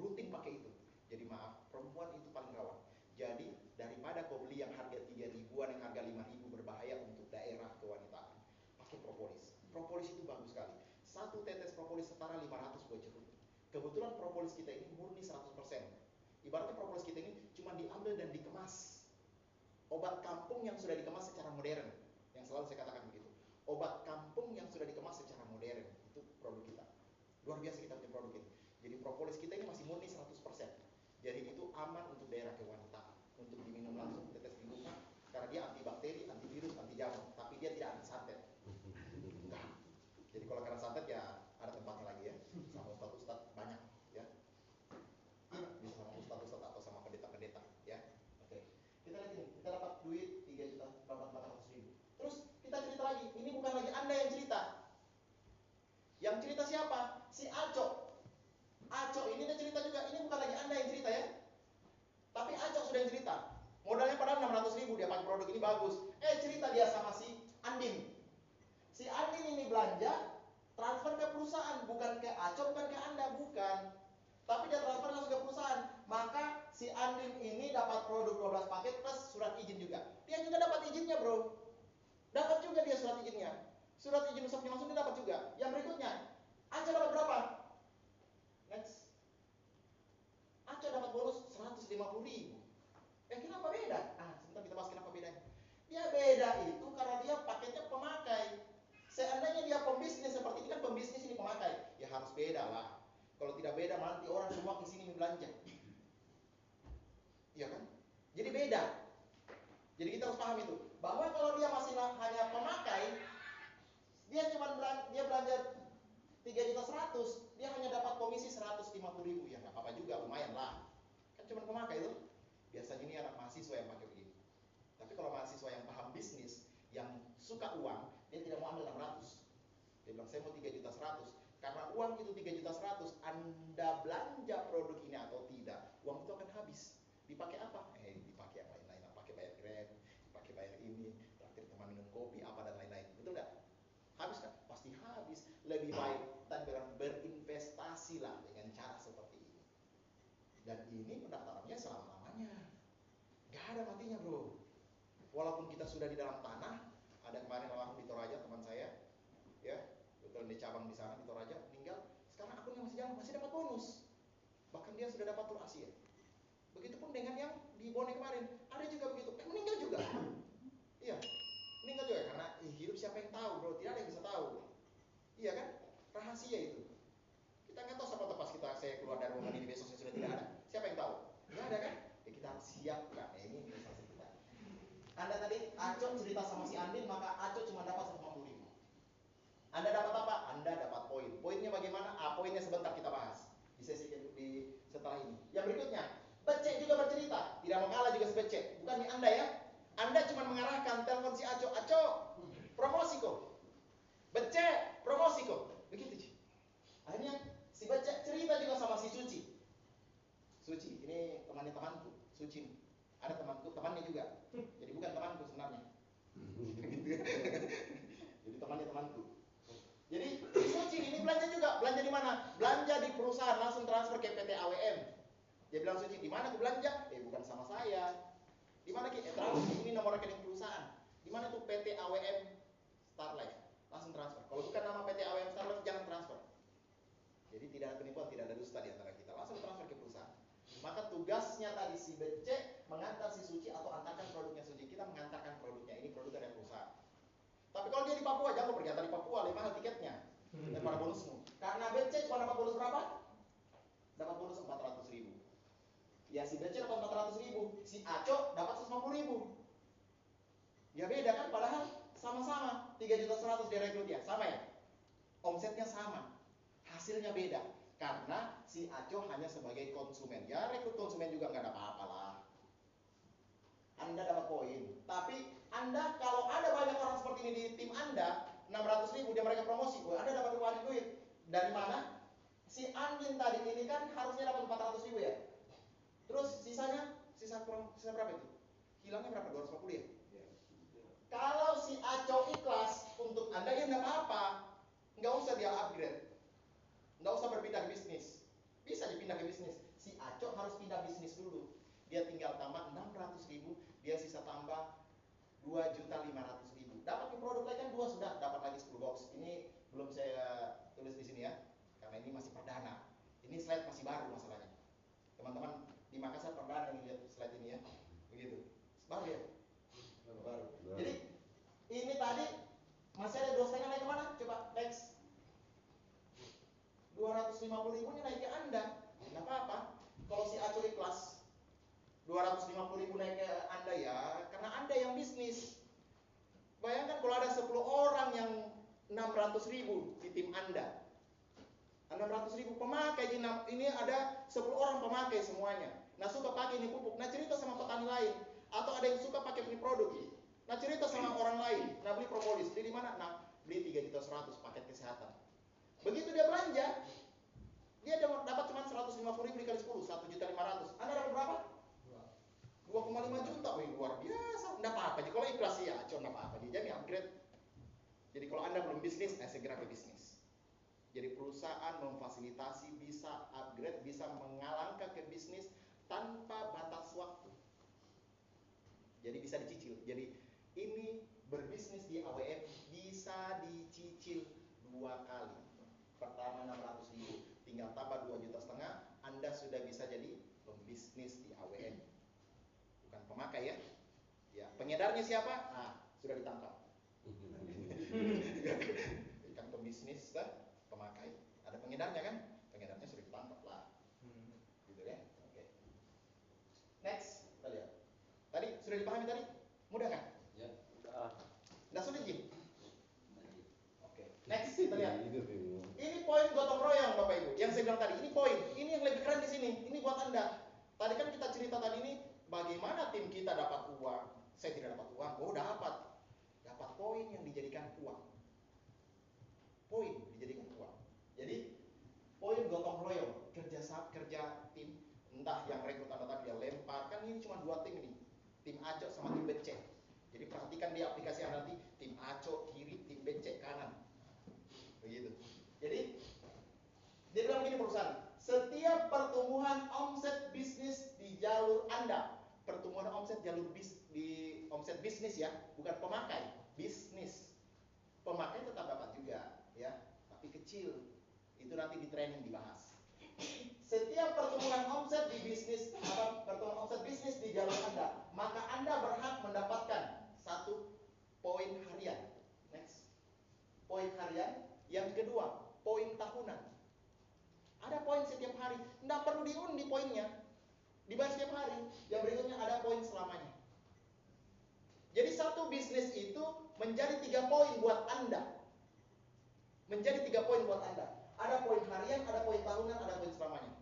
rutin pakai itu. Jadi maaf, perempuan itu paling rawan. Jadi daripada kau beli yang harga 3.000-an, yang harga 5.000 berbahaya untuk daerah kewanitaan, pakai propolis. Propolis itu bagus sekali. 1 tetes propolis setara 500 buah jeruk. Kebetulan propolis kita ini murni 100%. Ibaratnya propolis kita ini cuma diambil dan dikemas. Obat kampung yang sudah dikemas secara modern. Yang selalu saya katakan begitu. Obat kampung yang sudah dikemas secara modern. Itu produk kita. Luar biasa kita punya produk ini. Jadi propolis kita ini masih murni 100%. Jadi itu aman untuk daerah kewanitaan. Untuk diminum langsung, tetes di muka. Karena dia antibakteri, antivirus, anti jamur. Tapi dia tidak anti santet. Enggak. Jadi kalau karena santet ya ada tempatnya lagi ya. Sama ustadz-ustadz banyak ya. Bisa sama ustadz-ustadz atau sama pendeta-pendeta ya. Oke. Kita lihat ini, kita dapat duit 3 juta, dapat 400 ribu. Terus kita cerita lagi, ini bukan lagi Anda yang cerita. Yang cerita siapa? Si Aco. Aco ini dia cerita juga, ini bukan lagi Anda yang cerita ya. Tapi Aco sudah yang cerita. Modalnya padahal 600 ribu, dia pakai produk ini bagus. Cerita dia sama si Andin. Si Andin ini belanja, transfer ke perusahaan, bukan ke Aco, bukan ke Anda, bukan. Tapi dia transfer langsung ke perusahaan. Maka si Andin ini dapat produk 12 paket plus surat izin juga. Dia juga dapat izinnya, bro. Dapat juga dia surat izinnya. Surat izin usahanya langsung dia dapat juga. Yang berikutnya, Aco dapat berapa? Next. Aco dapat bonus 150 ribu. Kenapa beda? Sebentar kita bahas kenapa bedanya. Dia beda itu karena dia paketnya pemakai. Seandainya dia pembisnis seperti ini kan pembisnis ini pemakai, ya harus beda lah. Kalau tidak beda nanti orang semua ke sini belanja. Iya kan? Jadi beda. Jadi kita harus paham itu. Bahwa kalau dia masih hanya pemakai, dia belanja 3.100.000, dia hanya dapat komisi 150 ribu. Ya nggak apa-apa juga, lumayan lah. Kan cuma pemakai itu. Biasanya ini anak mahasiswa yang pakai begini. Tapi kalau mahasiswa yang paham bisnis, yang suka uang, dia tidak mau ambil 600. Dia bilang saya mau 3.100.000. Karena uang itu 3.100.000, Anda belanja produk ini atau tidak, uang itu akan habis. Dipakai apa? Dipakai yang lain-lain. Pakai bayar Grab, dipakai bayar ini, traktir teman minum kopi, apa dan lain-lain. Betul nggak? Habis kan? Pasti habis. Lebih baik tadi bilang berinvestasilah dengan cara seperti ini. Dan ini pendaftarannya selama-lamanya. Gak ada matinya, bro. Walaupun kita sudah di dalam tanah, ada kemarin almarhum di Toraja teman saya, ya, betul di cabang di sana di Toraja meninggal. Sekarang akunnya masih jalan, masih dapat bonus. Bahkan dia sudah dapat tur Asia. Begitupun dengan yang di Bone kemarin, ada juga begitu. Meninggal juga. Iya, meninggal juga karena hidup siapa yang tahu, bro? Tidak ada yang bisa tahu. Iya kan? Rahasia itu. Kita nggak tahu siapa pas saya keluar dari ruangan ini besok saya sudah tidak ada. Siapa yang tahu? Nggak ada kan? Ya kita harus siapkan. Ini investasi kita. Anda tadi Aco cerita sama si Andin, maka Aco cuma dapat 150 ribu. Anda dapat apa? Anda dapat poin. Poinnya bagaimana? Poinnya sebentar kita bahas di sesi setelah ini. Yang berikutnya, Becek juga bercerita. Tidak mau kalah juga si Becek. Bukan Anda ya. Anda cuma mengarahkan telepon si Aco. Aco, promosi kok. Becek, promosi kok. Begitu sih. Akhirnya si Becek cerita juga sama si Suci. Suci, ini temanku. Suci. Ada temanku, temannya juga. Jadi bukan temanku sebenarnya. Jadi temanku. Jadi Suci ini belanja juga. Belanja di mana? Belanja di perusahaan, langsung transfer ke PT AWM. Dia bilang, Suci, di mana aku belanja? Bukan sama saya. Di mana Ki? Transfer, ini nomor rekening perusahaan. Di mana tuh PT AWM Starlife? Langsung transfer. Kalau bukan nama PT AWM Starlife, jangan transfer. Jadi tidak ada penipuan, tidak ada dusta di antara kita. Langsung transfer ke perusahaan. Maka tugasnya tadi si Becek mengantar si Suci atau antarkan produknya Suci. Kita mengantarkan produknya. Ini produk dari perusahaan. Tapi kalau dia di Papua, jangan pergi antar di Papua, lebih mahal tiketnya daripada bonusmu. Karena Becek cuma dapat bonus berapa? Dapat bonus 400 ribu. Ya si Becek dapat 400 ribu, si Aco dapat 150 ribu. Ya beda kan, padahal sama-sama 3.100.000 dia rekrut ya, sama ya. Omsetnya sama, hasilnya beda. Karena si Aco hanya sebagai konsumen. Ya rekrut konsumen juga nggak ada apa-apa lah. Anda dapat poin. Tapi Anda kalau ada banyak orang seperti ini di tim Anda, 600 ribu dia mereka promosi, Anda dapat uang duit. Dari mana? Si Andin tadi ini kan harusnya dapat 400 ribu ya. Terus sisa berapa itu? Hilangnya berapa? 250 ya? Kalau si Aco ikhlas untuk Anda ya nggak apa-apa. Nggak usah dia upgrade. Nggak usah berpindah ke bisnis. Bisa dipindah ke bisnis. Si Aco harus pindah bisnis dulu. Dia tinggal tambah 600 ribu, dia sisa tambah 2.500.000. Dapat di produk lain kan 2 sudah, dapat lagi 10 box. Ini belum saya tulis di sini ya, karena ini masih perdana. Ini Ini slide masih baru masalahnya. Teman-teman di Makassar pernah ada yang lihat slide ini ya? Begitu. Baru ya? Baru. Jadi ini tadi masih ada 2,5 naik kemana? Coba next. 250.000-nya naik ke Anda. Nggak apa-apa. Kalau si Aco ikhlas 250.000 naik ke Anda ya, karena Anda yang bisnis. Bayangkan kalau ada 10 orang yang 600.000 di tim Anda. 600.000 pemakai ini ada 10 orang pemakai semuanya. Nah suka pakai ini pupuk. Nah cerita sama petani lain. Atau ada yang suka pakai ini produk. Nah cerita sama orang lain. Nah beli propolis. Beli di mana? Nah beli 3.100.000 paket kesehatan. Begitu dia belanja, dia dapat cuma 150.000 dikali 10, 1.500.000. Anda dapat berapa? 2,5 juta. Wih luar biasa. Nggak apa-apa. Jadi kalau ikhlas ya, nggak apa-apa. Dia jamin upgrade. Jadi kalau Anda belum bisnis, segera ke bisnis. Jadi perusahaan memfasilitasi bisa upgrade, bisa mengalangkah ke bisnis tanpa batas waktu. Jadi bisa dicicil. Jadi ini berbisnis di AWM bisa dicicil 2 kali. Pertama 600.000, tinggal tambah 2,5 juta, Anda sudah bisa jadi pembisnis di AWM. Bukan pemakai ya. Ya, pengedarnya siapa? Nah, sudah ditangkap. Kan pembisnis pemakai. Ada pengedarnya kan? Pengedarnya sudah ditangkap lah. Gitu ya. Oke. Next, kita lihat. Tadi sudah dipahami tadi? Mudah kan? Ya. Nggak sulit, Jim? Oke. Next, kita lihat. Ini poin gotong royong Bapak Ibu. Yang saya bilang tadi, ini poin. Ini yang lebih keren di sini. Ini buat Anda. Tadi kan kita cerita tadi ini bagaimana tim kita dapat uang. Saya tidak dapat uang. Oh, dapat. Dapat poin yang dijadikan uang. Poin dijadikan uang. Jadi poin gotong royong, kerja tim, entah yang rekrut Anda tadi yang lempar, kan ini cuma 2 tim ini. Tim Aco sama tim BC. Jadi perhatikan di aplikasi Anda nanti, tim Aco kiri, tim BC kanan. Begitu. Jadi dia bilang begini perusahaan, setiap pertumbuhan omset bisnis di jalur Anda, pertumbuhan omset jalur di omset bisnis ya, bukan pemakai, bisnis. Pemakai tetap dapat juga ya, tapi kecil. Itu nanti di training dibahas. Setiap pertumbuhan omset di bisnis, pertumbuhan omset bisnis di jalur Anda, maka Anda berhak mendapatkan 1 poin harian. Next. Poin harian. Yang kedua, poin tahunan. Ada poin setiap hari. Nggak perlu diundi poinnya. Dibayar setiap hari. Yang berikutnya ada poin selamanya. Jadi 1 bisnis itu menjadi 3 poin buat Anda. Menjadi 3 poin buat Anda. Ada poin harian, ada poin tahunan, ada poin selamanya.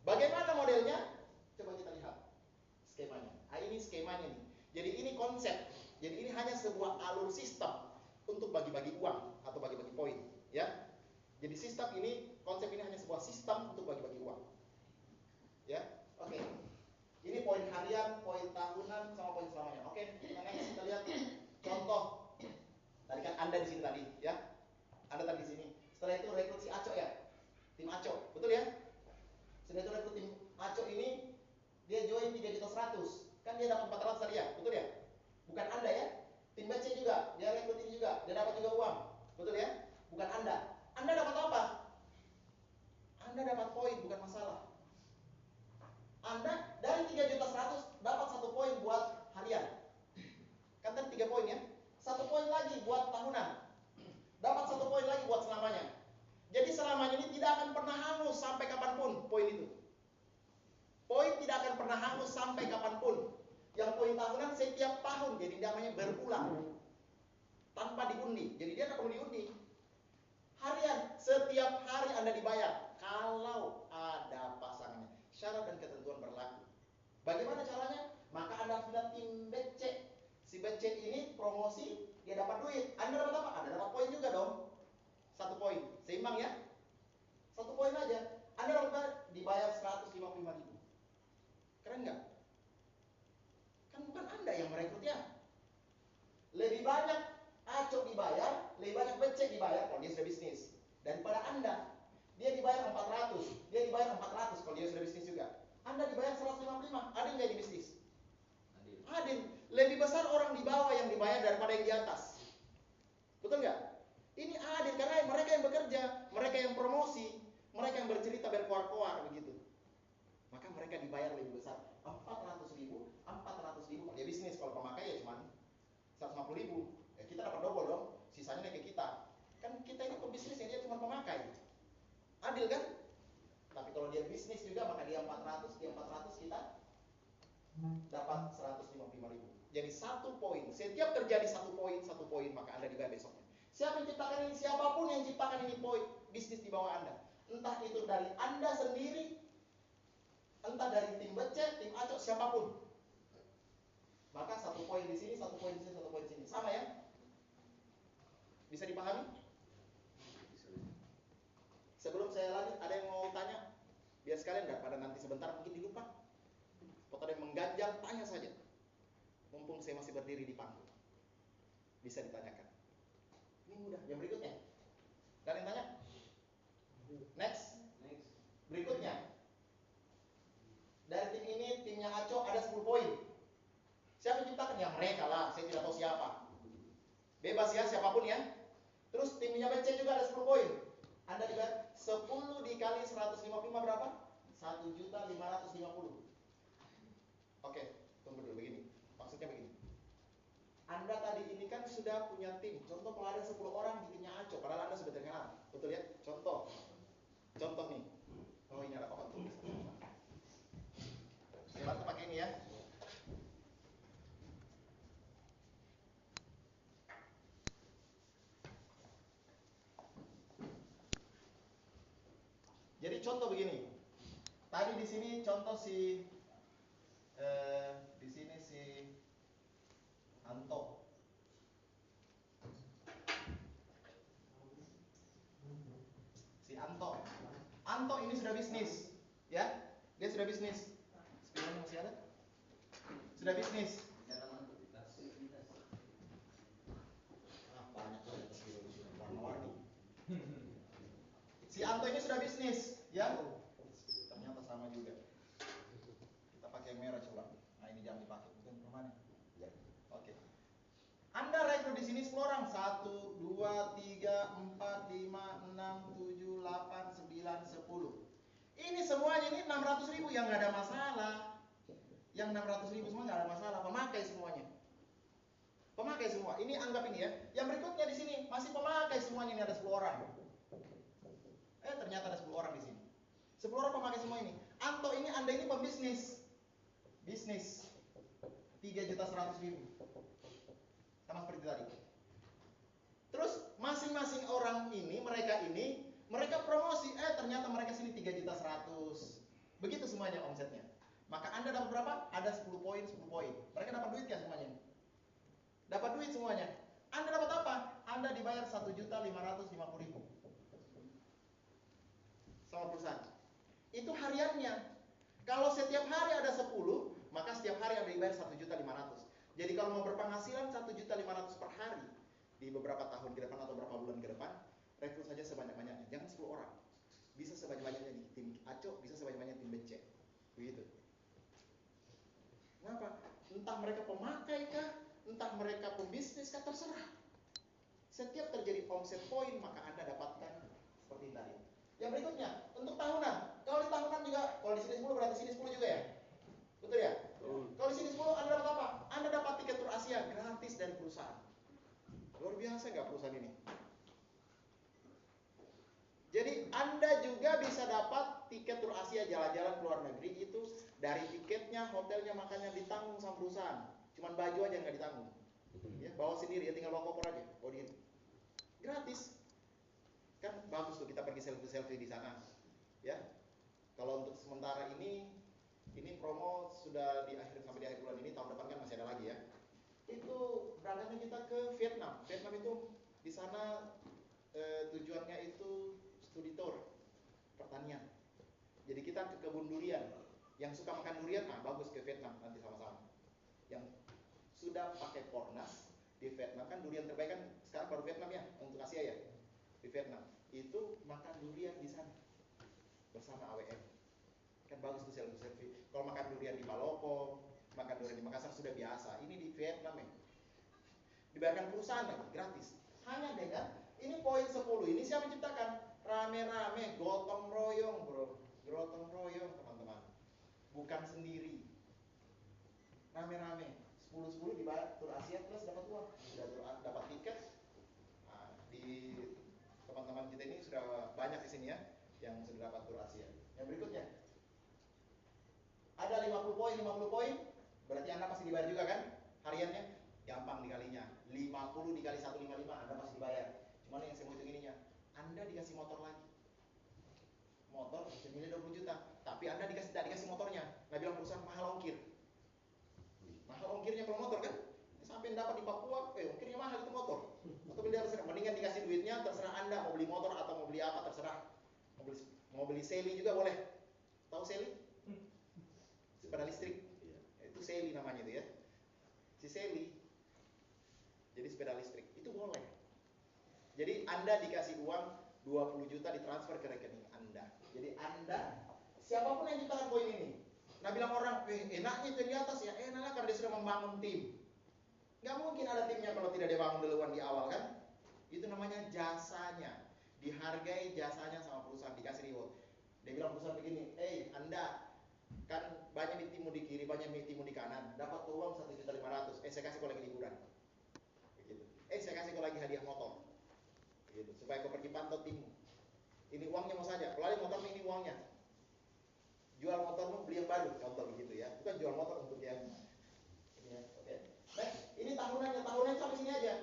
Bagaimana modelnya? Coba kita lihat skemanya. Nah, ini skemanya nih. Jadi ini konsep. Jadi ini hanya sebuah alur sistem untuk bagi-bagi uang atau bagi-bagi poin, ya. Jadi sistem ini, konsep ini hanya sebuah sistem untuk bagi-bagi uang. Ya. Oke. Ini poin harian, poin tahunan sama poin selamanya. Oke, next kita lihat contoh. Tadi kan Anda di sini tadi, ya. Anda tadi di sini. Setelah itu rekrut si Aco ya. Tim Aco, betul ya? Setelah itu rekrut tim Aco ini dia join 3.100.000. Kan dia dapat 400 tadi ya, betul ya? Bukan Anda ya. Tim BC juga, dia rekrut ini juga, dia dapat juga uang. Betul ya? Bukan Anda. Anda dapat apa? Anda dapat poin, bukan masalah. Anda dari 3.100.000 dapat 1 poin buat harian. Kan tadi 3 poin ya. 1 poin lagi buat tahunan. Dapat 1 poin lagi buat selamanya. Jadi selamanya ini tidak akan pernah hangus sampai kapanpun poin itu. Poin tidak akan pernah hangus sampai kapanpun. Yang poin tahunan setiap tahun, jadi namanya berulang tanpa diundi. Jadi dia tidak perlu diundi. Harian, setiap hari Anda dibayar kalau ada pasangannya. Syarat dan ketentuan berlaku. Bagaimana caranya? Maka Anda harus bilang tim BC. Si BC ini promosi, dia dapat duit. Anda dapat apa? Anda dapat poin juga dong. 1 poin, seimbang ya. 1 poin aja. Anda dapat dibayar 155.000. Keren nggak? Kan bukan Anda yang merekrutnya. Lebih banyak Aco dibayar, lebih banyak BC dibayar kalau dia sudah bisnis daripada Anda. Dia dibayar 400, dia dibayar 400 kalau dia sudah bisnis juga. Anda dibayar 155, adil nggak di bisnis? Adil. Lebih besar orang di bawah yang dibayar daripada yang di atas. Betul nggak? Ini adil karena mereka yang bekerja, mereka yang promosi, mereka yang Jadi 1 poin. Setiap terjadi 1 poin, maka Anda dibayar besoknya. Siapa yang ciptakan ini? Siapapun yang ciptakan ini poin bisnis di bawah Anda. Entah itu dari Anda sendiri, entah dari tim becek, tim acok, siapapun. Maka 1 poin di sini, 1 poin di sini, 1 poin di sini. Sama ya? Bisa dipahami? Sebelum saya lanjut, ada yang mau tanya? Biar sekalian daripada nanti sebentar mungkin dilupa. Kalau ada yang mengganjal, tanya saja. Mumpung saya masih berdiri di panggung. Bisa ditanyakan. Ini mudah. Yang berikutnya. Ada yang tanya? Next. Berikutnya. Dari tim ini, timnya Aco ada 10 poin. Siapa yang ciptakan? Ya mereka lah. Saya tidak tahu siapa. Bebas ya, siapapun ya. Terus timnya BC juga ada 10 poin. Anda dibayar 10 dikali 155 berapa? 1.550.000. Oke, tunggu dulu begini. Maksudnya begini. Anda tadi ini kan sudah punya tim. Contoh kalau ada 10 orang di timnya Aco, padahal Anda sudah terkenal. Betul ya? Contoh nih. Oh ini ada papan tulis. Saya bantu pakai ini ya. Jadi contoh begini. Tadi di sini contoh di sini si Anto. Anto ini sudah bisnis, ya? Dia sudah bisnis. Spionnya masih ada? Sudah bisnis. Banyak banget spion di sini, warna-warni. Si Anto ini sudah bisnis, ya? Ternyata sama juga. Kita pakai yang merah coba. Nah ini jangan dipakai, bukan kemana? Oke. Anda rekrut di sini 10 orang. 1, 2, 3, 4, 5, 6, 7, 8, 9, 10. Ini semuanya ini 600.000 yang nggak ada masalah. Yang 600.000 semua nggak ada masalah. Pemakai semuanya. Pemakai semua. Ini anggap ini ya. Yang berikutnya di sini masih pemakai semuanya, ini ada 10 orang. Ternyata ada 10 orang di sini. 10 orang pemakai semua ini. Anto ini Anda ini pembisnis. Bisnis 3.100.000. Sama seperti tadi. Terus masing-masing orang ini, mereka promosi, ternyata mereka sini 3.100.000. Begitu semuanya omsetnya. Maka Anda dapat berapa? Ada 10 poin, 10 poin. Mereka dapat duit kan semuanya? Dapat duit semuanya. Anda dapat apa? Anda dibayar 1.550.000 sama perusahaan. Itu hariannya. Kalau setiap hari ada 10, maka setiap hari Anda dibayar 1.500.000. Jadi kalau mau berpenghasilan 1.500.000 per hari di beberapa tahun ke depan atau beberapa bulan ke depan, rekrut saja sebanyak-banyaknya. Jangan 10 orang. Bisa sebanyak-banyaknya di tim Aco, bisa sebanyak-banyaknya tim BC. Begitu. Kenapa? Entah mereka pemakai kah, entah mereka pembisnis kah, terserah. Setiap terjadi omset poin, maka Anda dapatkan seperti tadi. Yang berikutnya, untuk tahunan. Kalau di tahunan juga, kalau di sini 10 berarti sini 10 juga ya? Betul ya? Kalau di sini 10 Anda dapat apa? Anda dapat tiket tur Asia gratis dari perusahaan. Luar biasa nggak perusahaan ini? Jadi Anda juga bisa dapat tiket tur Asia jalan-jalan ke luar negeri itu dari tiketnya, hotelnya, makannya ditanggung sama perusahaan. Cuman baju aja nggak ditanggung. Ya, bawa sendiri ya, tinggal bawa koper aja. Bawa diri. Gratis. Kan bagus tuh kita pergi selfie-selfie di sana. Ya. Kalau untuk sementara ini promo sudah di akhir sampai di akhir bulan ini, tahun depan kan masih ada lagi ya. Itu berangkatnya kita ke Vietnam. Vietnam itu di sana tujuannya itu studi tour pertanian. Jadi kita ke kebun durian. Yang suka makan durian, bagus ke Vietnam nanti sama-sama. Yang sudah pakai Pornas di Vietnam, kan durian terbaik kan sekarang baru Vietnam ya, untuk Asia ya. Di Vietnam itu makan durian di sana bersama AWM. Kan bagus tuh selfie. Kalau makan durian di Palopo, makan durian di Makassar sudah biasa. Ini di Vietnam ya. Dibayarkan perusahaan lagi, gratis. Hanya dengan ini poin 10. Ini siapa yang ciptakan? Rame-rame, gotong royong, bro. Gotong royong, teman-teman. Bukan sendiri. Rame-rame. 10 dibayar tur Asia plus dapat uang. Sudah dapat tiket. Nah, di teman-teman kita ini sudah banyak di sini ya yang sudah dapat tur Asia. Yang berikutnya. Ada 50 poin, berarti Anda pasti dibayar juga kan? hariannya, gampang dikalinya. 50 dikali 155 Anda pasti dibayar. Cuman yang saya mau hitung ininya, Anda dikasih motor lagi. Motor senilai 20 juta, tapi Anda tidak dikasih motornya. Nah bilang perusahaan mahal ongkir. Mahal ongkirnya kalau motor kan? Sampai dapat di Papua, ongkirnya mahal itu motor. Atau beli terserah, mendingan dikasih duitnya, terserah Anda mau beli motor atau mau beli apa, terserah. Mau beli seli juga boleh. Tahu seli? Sepeda listrik. Itu seli namanya itu ya. Si seli. Jadi sepeda listrik itu boleh. Jadi Anda dikasih uang 20 juta ditransfer ke rekening Anda. Jadi Anda, siapapun yang ciptakan koin ini, nah bilang orang, enaknya itu di atas ya, enaklah karena dia sudah membangun tim. Gak mungkin ada timnya kalau tidak dibangun duluan di awal kan? Itu namanya jasanya. Dihargai jasanya sama perusahaan, dikasih reward. Dia bilang perusahaan begini, Anda kan banyak mitimu di kiri, banyak mitimu di kanan, dapat uang 1.500.000. Saya kasih kau lagi liburan. Begitu. Saya kasih kau lagi hadiah motor. Begitu. Supaya kau pergi pantau timmu. Ini uangnya mau saja. Kalau ada motor ini uangnya. Jual motormu, beli yang baru, contoh begitu ya. Bukan jual motor untuk yang ini ya. Oke. Baik, ini tahunannya sampai sini aja.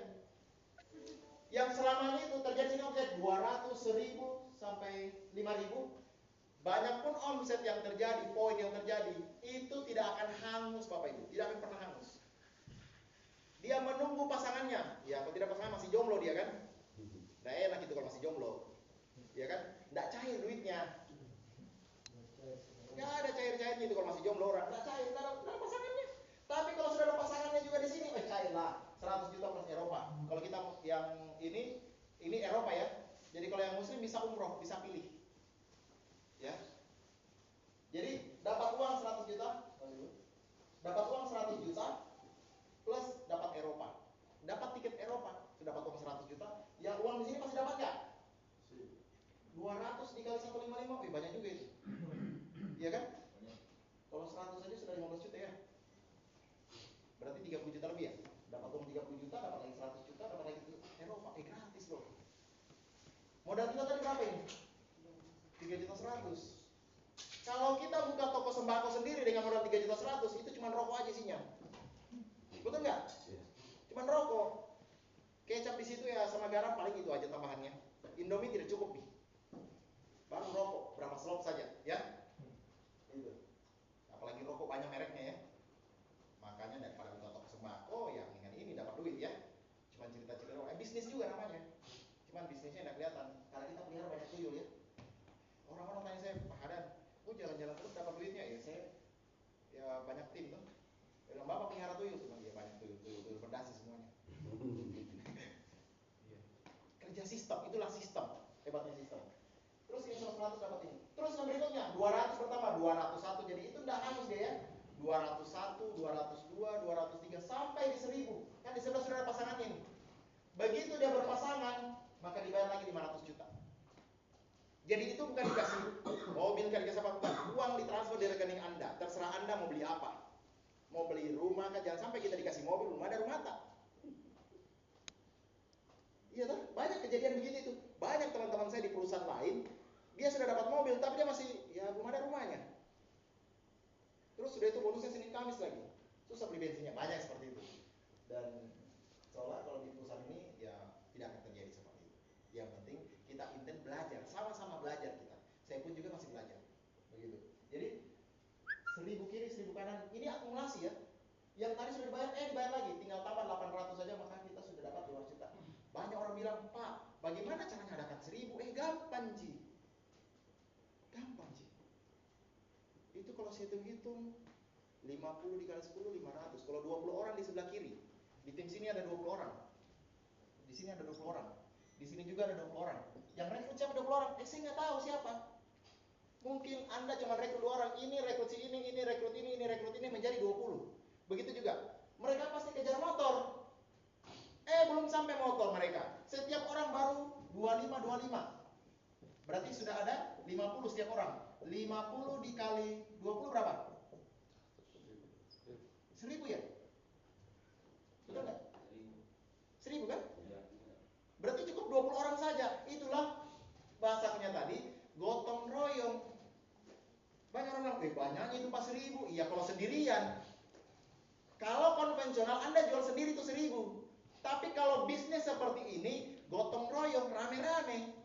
Yang selamanya itu terjadi sini omset 200, 1000 sampai 5000. Banyak pun omset yang terjadi, poin yang terjadi, itu tidak akan hangus Bapak Ibu, tidak akan pernah hangus. Dia menunggu pasangannya. Ya, kalau tidak pasangan masih jomblo dia kan? Nah enak itu kalau masih jomblo. Ya kan? Nggak cair duitnya. Nggak ada cair-cairnya itu kalau masih jomblo orang. Nggak cair, nggak ada pasangannya. Tapi kalau sudah ada pasangannya juga di sini, cairlah. 100 juta plus Eropa. Kalau kita yang ini Eropa ya. Jadi kalau yang muslim bisa umroh, bisa pilih. Ya. Jadi dapat uang 100 juta, dapat uang 100 juta plus dapat Eropa. Dapat tiket Eropa, sudah dapat uang 100 juta. Yang uang di sini pasti dapat nggak? 200 dikali 155, banyak juga itu. Iya kan? Kalau 100 saja sudah 15 juta ya. Berarti 30 juta lebih ya. Dapat uang 30 juta, dapat lagi 100 juta, dapat lagi Eropa. Gratis loh. Modal kita tadi berapa ini? 3 juta 100. Kalau kita buka toko sembako sendiri dengan modal 3 juta 100, itu cuma rokok aja isinya. Betul nggak? Cuman rokok. Kecap di situ ya sama garam paling itu aja tambahannya. Indomie tidak cukup nih. Baru rokok berapa slot saja, ya? Itu. Apalagi rokok banyak mereknya ya. Makanya daripada buka toko sembako yang dengan ini dapat duit ya. Cuman cerita-cerita bisnis juga namanya. Cuman bisnisnya tidak kelihatan karena kita pelihara banyak tuyul ya. Orang-orang tanya saya, Pak Hadan, jalan-jalan terus dapat duitnya ya? Saya ya banyak tim tuh. Bilang Bapak pelihara tuyul, cuma ya banyak tuyul berdasi semuanya. Kerja sistem, itulah sistem, hebatnya sistem. Terus ini 100 dapat ini. Terus yang berikutnya 200 pertama, 201, jadi itu tidak hangus dia ya. 201, 202, 203 sampai di 1000. Kan di sebelah sudah ada pasangannya ini. Begitu dia berpasangan, maka dibayar lagi 500 juta. Jadi itu bukan dikasih mobil, kan dikasih apa, bukan. Uang ditransfer di rekening Anda. Terserah Anda mau beli apa. Mau beli rumah kan, jangan sampai kita dikasih mobil, belum ada rumah tak. Iya kan? Banyak kejadian begitu itu. Banyak teman-teman saya di perusahaan lain, dia sudah dapat mobil, tapi dia masih ya belum ada rumahnya. Terus sudah itu bonusnya Senin Kamis lagi. Susah beli bensinnya, banyak seperti itu. Dan seolah kalau di perusahaan ini ya tidak akan terjadi seperti itu. Yang penting kita intent belajar, sama-sama belajar kita. Saya pun juga masih belajar. Begitu. Jadi 1000 kiri, 1000 kanan, ini akumulasi ya. Yang tadi sudah dibayar, dibayar lagi, tinggal tambah 800 saja, maka kita sudah dapat 200 juta. Banyak orang bilang, Pak, bagaimana caranya adakan 1000? Gampang Ji. Gampang Ji. Itu kalau saya hitung 50 dikali 10, 500. Kalau 20 orang di sebelah kiri, di tim sini ada 20 orang. Di sini ada 20 orang. Di sini juga ada 20 orang. Yang rekrut siapa 20 orang? Saya nggak tahu siapa. Mungkin Anda cuma rekrut 2 orang, ini rekrut si ini rekrut ini menjadi 20. Begitu juga. Mereka pasti kejar motor. Belum sampai motor mereka. Setiap orang baru 25. Berarti sudah ada 50 setiap orang. 50 dikali 20 berapa? 1000 ya? Betul nggak? 1000 kan? Berarti cukup 20 orang saja. Itulah bahasanya tadi, gotong royong. Banyak orang bilang, banyaknya itu pas 1000. Iya kalau sendirian. Kalau konvensional Anda jual sendiri itu 1.000. Tapi kalau bisnis seperti ini, gotong royong, rame-rame.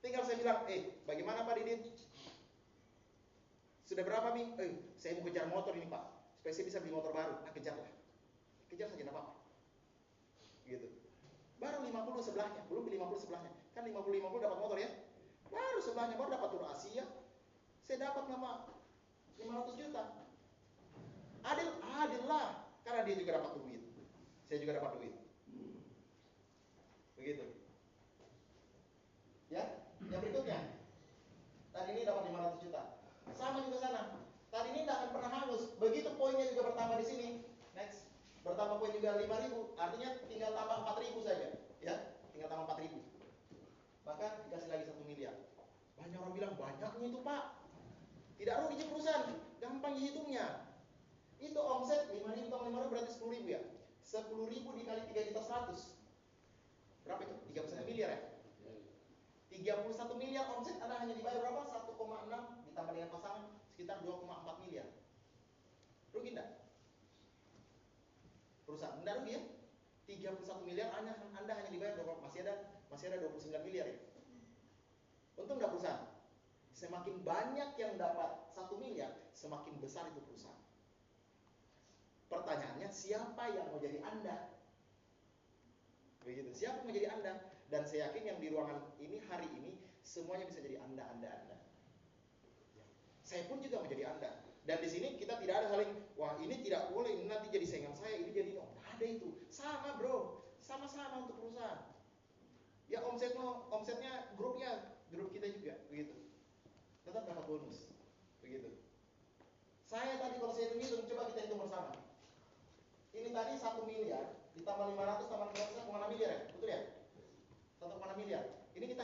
Tinggal saya bilang, bagaimana Pak Didin? Sudah berapa Mi? Saya mau kejar motor ini Pak, supaya saya bisa beli motor baru. Nah kejarlah, kejar saja, tidak apa-apa. Gitu. Baru 50 sebelahnya, belum 50 sebelahnya. Kan 50-50 dapat motor ya. Baru sebelahnya, baru dapat tur Asia. Saya dapat nama 500 juta. Adil lah, karena dia juga dapat duit. Saya juga dapat duit. Begitu. Ya, yang berikutnya. Tadi ini dapat 500 juta. Sama juga sana. Tadi ini tidak akan pernah hangus. Begitu poinnya juga bertambah di sini. Next. Bertambah poin juga 5.000. Artinya tinggal tambah 4.000 saja. Ya, tinggal tambah 4.000. Maka dikasih lagi 1 miliar. Banyak orang bilang banyaknya itu Pak. Tidak rugi perusahaan. Gampang dihitungnya. Itu omset 5.000 tambah 5.000 berarti 10.000 ya. 10.000 dikali 3.100.000. Berapa itu? 31 miliar ya? 31 miliar omset Anda hanya dibayar berapa? 1,6 ditambah dengan pasangan sekitar 2,4 miliar. Rugi enggak? Perusahaan enggak rugi ya? 31 miliar Anda hanya dibayar berapa? Masih ada 29 miliar ya. Untung enggak perusahaan? Semakin banyak yang dapat 1 miliar, semakin besar itu perusahaan. Pertanyaannya, siapa yang mau jadi Anda? Begitu. Siapa yang mau jadi Anda? Dan saya yakin yang di ruangan ini hari ini semuanya bisa jadi Anda. Saya pun juga mau jadi Anda. Dan di sini kita tidak ada saling, wah ini tidak boleh, ini nanti jadi saingan saya, ini jadi ada itu. Sama bro, sama-sama untuk perusahaan. Ya omsetnya grup kita juga, begitu. Tetap dapat bonus, begitu. Saya tadi kalau saya hitung, coba kita hitung bersama. Ini tadi 1 miliar ditambah 500 tambah 500 1,6 miliar ya, betul ya? 1,6 miliar. Ini kita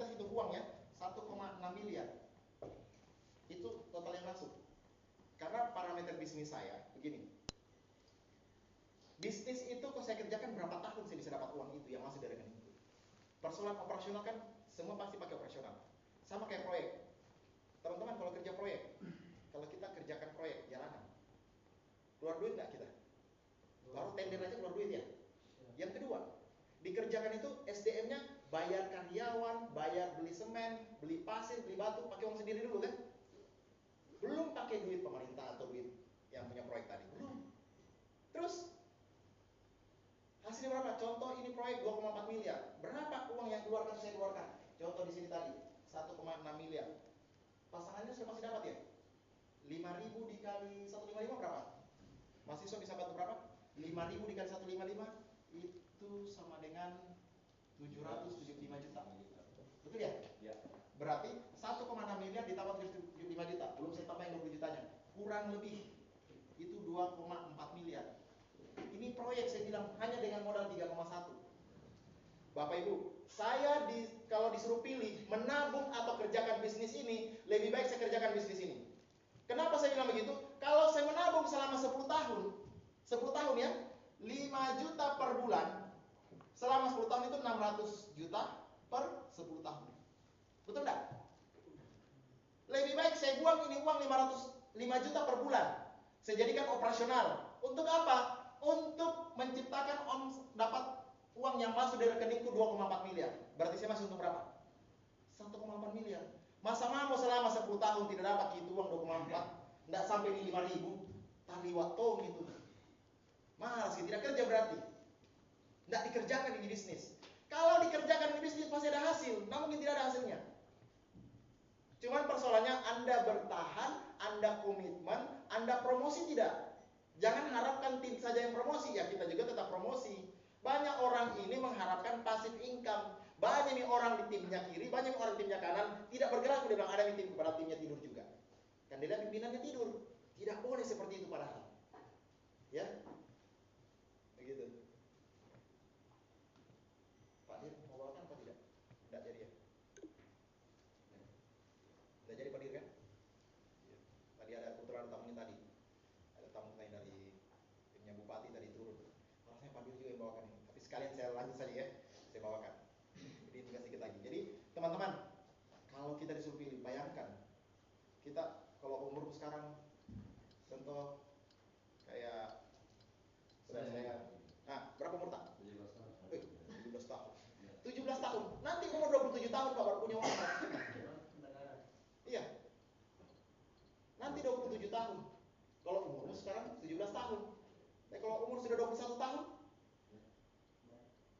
hitung uang ya, 1,6 miliar. Itu total yang masuk. Karena parameter bisnis saya begini. Bisnis itu kalau saya kerjakan berapa tahun saya bisa dapat uang itu yang masuk dari rekening itu. Persoalan operasional kan semua pasti pakai operasional. Sama kayak proyek. Teman-teman kalau kerja proyek, kalau kita kerjakan proyek jalanan, keluar duit nggak kita? Baru tender aja keluar duit ya. Yang kedua, dikerjakan itu SDM-nya bayar karyawan, bayar beli semen, beli pasir, beli batu, pakai uang sendiri dulu kan? Belum pakai duit pemerintah atau duit yang punya proyek tadi. Belum. Terus hasilnya berapa? Contoh ini proyek 2,4 miliar. Berapa uang yang keluarkan saya keluarkan? Contoh di sini tadi 1,6 miliar. Pasangannya sudah pasti dapat ya? 5.000 dikali 155 berapa? Mahasiswa bisa bantu berapa? 5.000 dikali 155 itu sama dengan 775 juta. Betul ya? Ya. Berarti 1,6 miliar ditambah 75 juta. Belum saya tambahin 20 jutanya. Kurang lebih itu 2,4 miliar. Ini proyek saya bilang hanya dengan modal 3,1. Bapak Ibu, saya kalau disuruh pilih menabung atau kerjakan bisnis ini, lebih baik saya kerjakan bisnis ini. Kenapa saya bilang begitu? Kalau saya menabung selama 10 tahun ya, 5 juta per bulan, selama 10 tahun itu 600 juta per 10 tahun. Betul enggak? Lebih baik saya buang ini uang 5 juta per bulan. Saya jadikan operasional. Untuk apa? Untuk menciptakan dapat uang yang masuk dari rekeningku 2,4 miliar. Berarti saya masih untung berapa? 1,4 miliar. Masa mau selama 10 tahun tidak dapat gitu uang 2,4, enggak sampai di 5.000, tali waktu gitu. Malas, tidak kerja berarti. Enggak dikerjakan ini bisnis. Kalau dikerjakan ini bisnis pasti ada hasil, namun mungkin tidak ada hasilnya. Cuman persoalannya Anda bertahan, Anda komitmen, Anda promosi tidak. Jangan harapkan tim saja yang promosi, ya kita juga tetap promosi. Banyak orang ini mengharapkan passive income. Banyak nih orang di timnya kiri, banyak orang di timnya kanan tidak bergerak, udah bilang ada di tim kepada timnya tidur juga. Kan dia lihat pimpinannya tidur. Tidak boleh seperti itu padahal. Ya. Begitu. Pak Dir mau bawakan apa tidak? Tidak jadi ya. Tidak jadi Pak Dir kan? Tadi ada kebetulan tamunya tadi. Ada tamu lain dari timnya Bupati tadi turun. Rasanya Pak Dir juga yang bawakan ini. Tapi sekalian saya lanjut saja ya. Saya bawakan. Jadi tinggal sedikit lagi. Jadi teman-teman, kalau kita disuruh pilih, bayangkan kita kalau umur sekarang contoh kayak umur 27 tahun Pak baru punya uang. Iya. Nanti 27 tahun. Kalau umurmu sekarang 17 tahun. Nah, kalau umur sudah 21 tahun,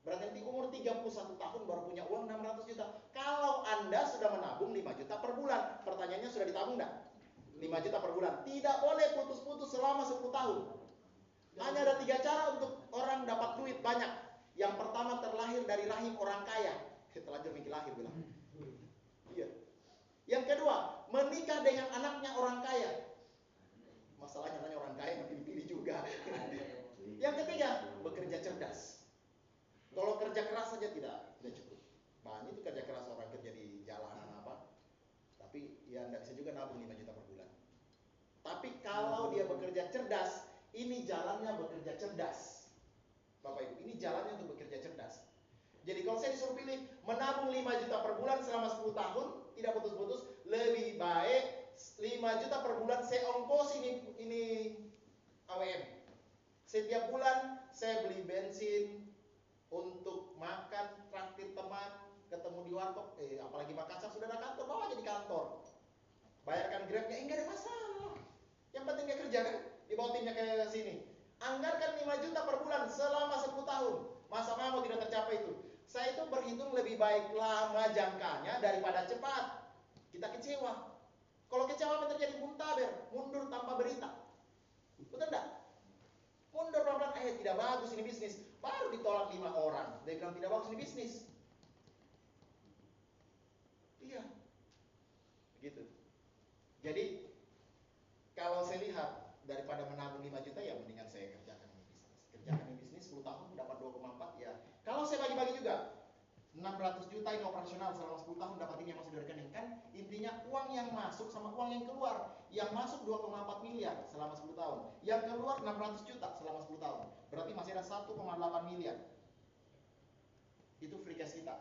berarti nanti umur 31 tahun baru punya uang 600 juta. Kalau Anda sudah menabung 5 juta per bulan, pertanyaannya sudah ditabung enggak? 5 juta per bulan. Tidak boleh putus-putus selama 10 tahun. Hanya ada 3 cara untuk orang dapat duit banyak. Yang pertama terlahir dari rahim orang kaya. Terlanjur mikir lahir bilang. Iya. Yang kedua, menikah dengan anaknya orang kaya. Masalahnya anaknya orang kaya yang pilih-pilih juga. Yang ketiga, bekerja cerdas. Kalau kerja keras saja tidak cukup. Banyak itu kerja keras orang kerja di jalanan apa. Tapi ya tidak bisa juga nabung 5 juta per bulan. Tapi kalau dia bekerja cerdas, ini jalannya bekerja cerdas. Bapak Ibu, ini jalannya untuk bekerja cerdas. Jadi kalau saya disuruh pilih menabung 5 juta per bulan selama 10 tahun, tidak putus-putus, lebih baik 5 juta per bulan saya ongkos ini AWM. Setiap bulan saya beli bensin untuk makan, traktir teman, ketemu di warkop, apalagi Makassar sudah ada kantor, bawa aja di kantor. Bayarkan Grabnya, enggak ada masalah. Yang penting dia kerja kan, dibawa timnya ke sini. Anggarkan 5 juta per bulan selama 10 tahun. Masa mau tidak tercapai itu? Saya itu berhitung lebih baik lama jangkanya daripada cepat. Kita kecewa. Kalau kecewa apa terjadi? Muntaber, mundur tanpa berita. Betul enggak? Mundur pelan-pelan, tidak bagus ini bisnis. Baru ditolak 5 orang. Dia bilang tidak bagus ini bisnis. Iya. Begitu. Jadi kalau saya lihat daripada menabung 5 juta ya mendingan saya kerjakan ini bisnis. Kerjakan ini bisnis 10 tahun dapat 2,4 ya. Kalau saya bagi-bagi juga 600 juta ini operasional selama 10 tahun dapat ini yang masuk dari rekening kan intinya uang yang masuk sama uang yang keluar. Yang masuk 2,4 miliar selama 10 tahun. Yang keluar 600 juta selama 10 tahun. Berarti masih ada 1,8 miliar. Itu free cash kita.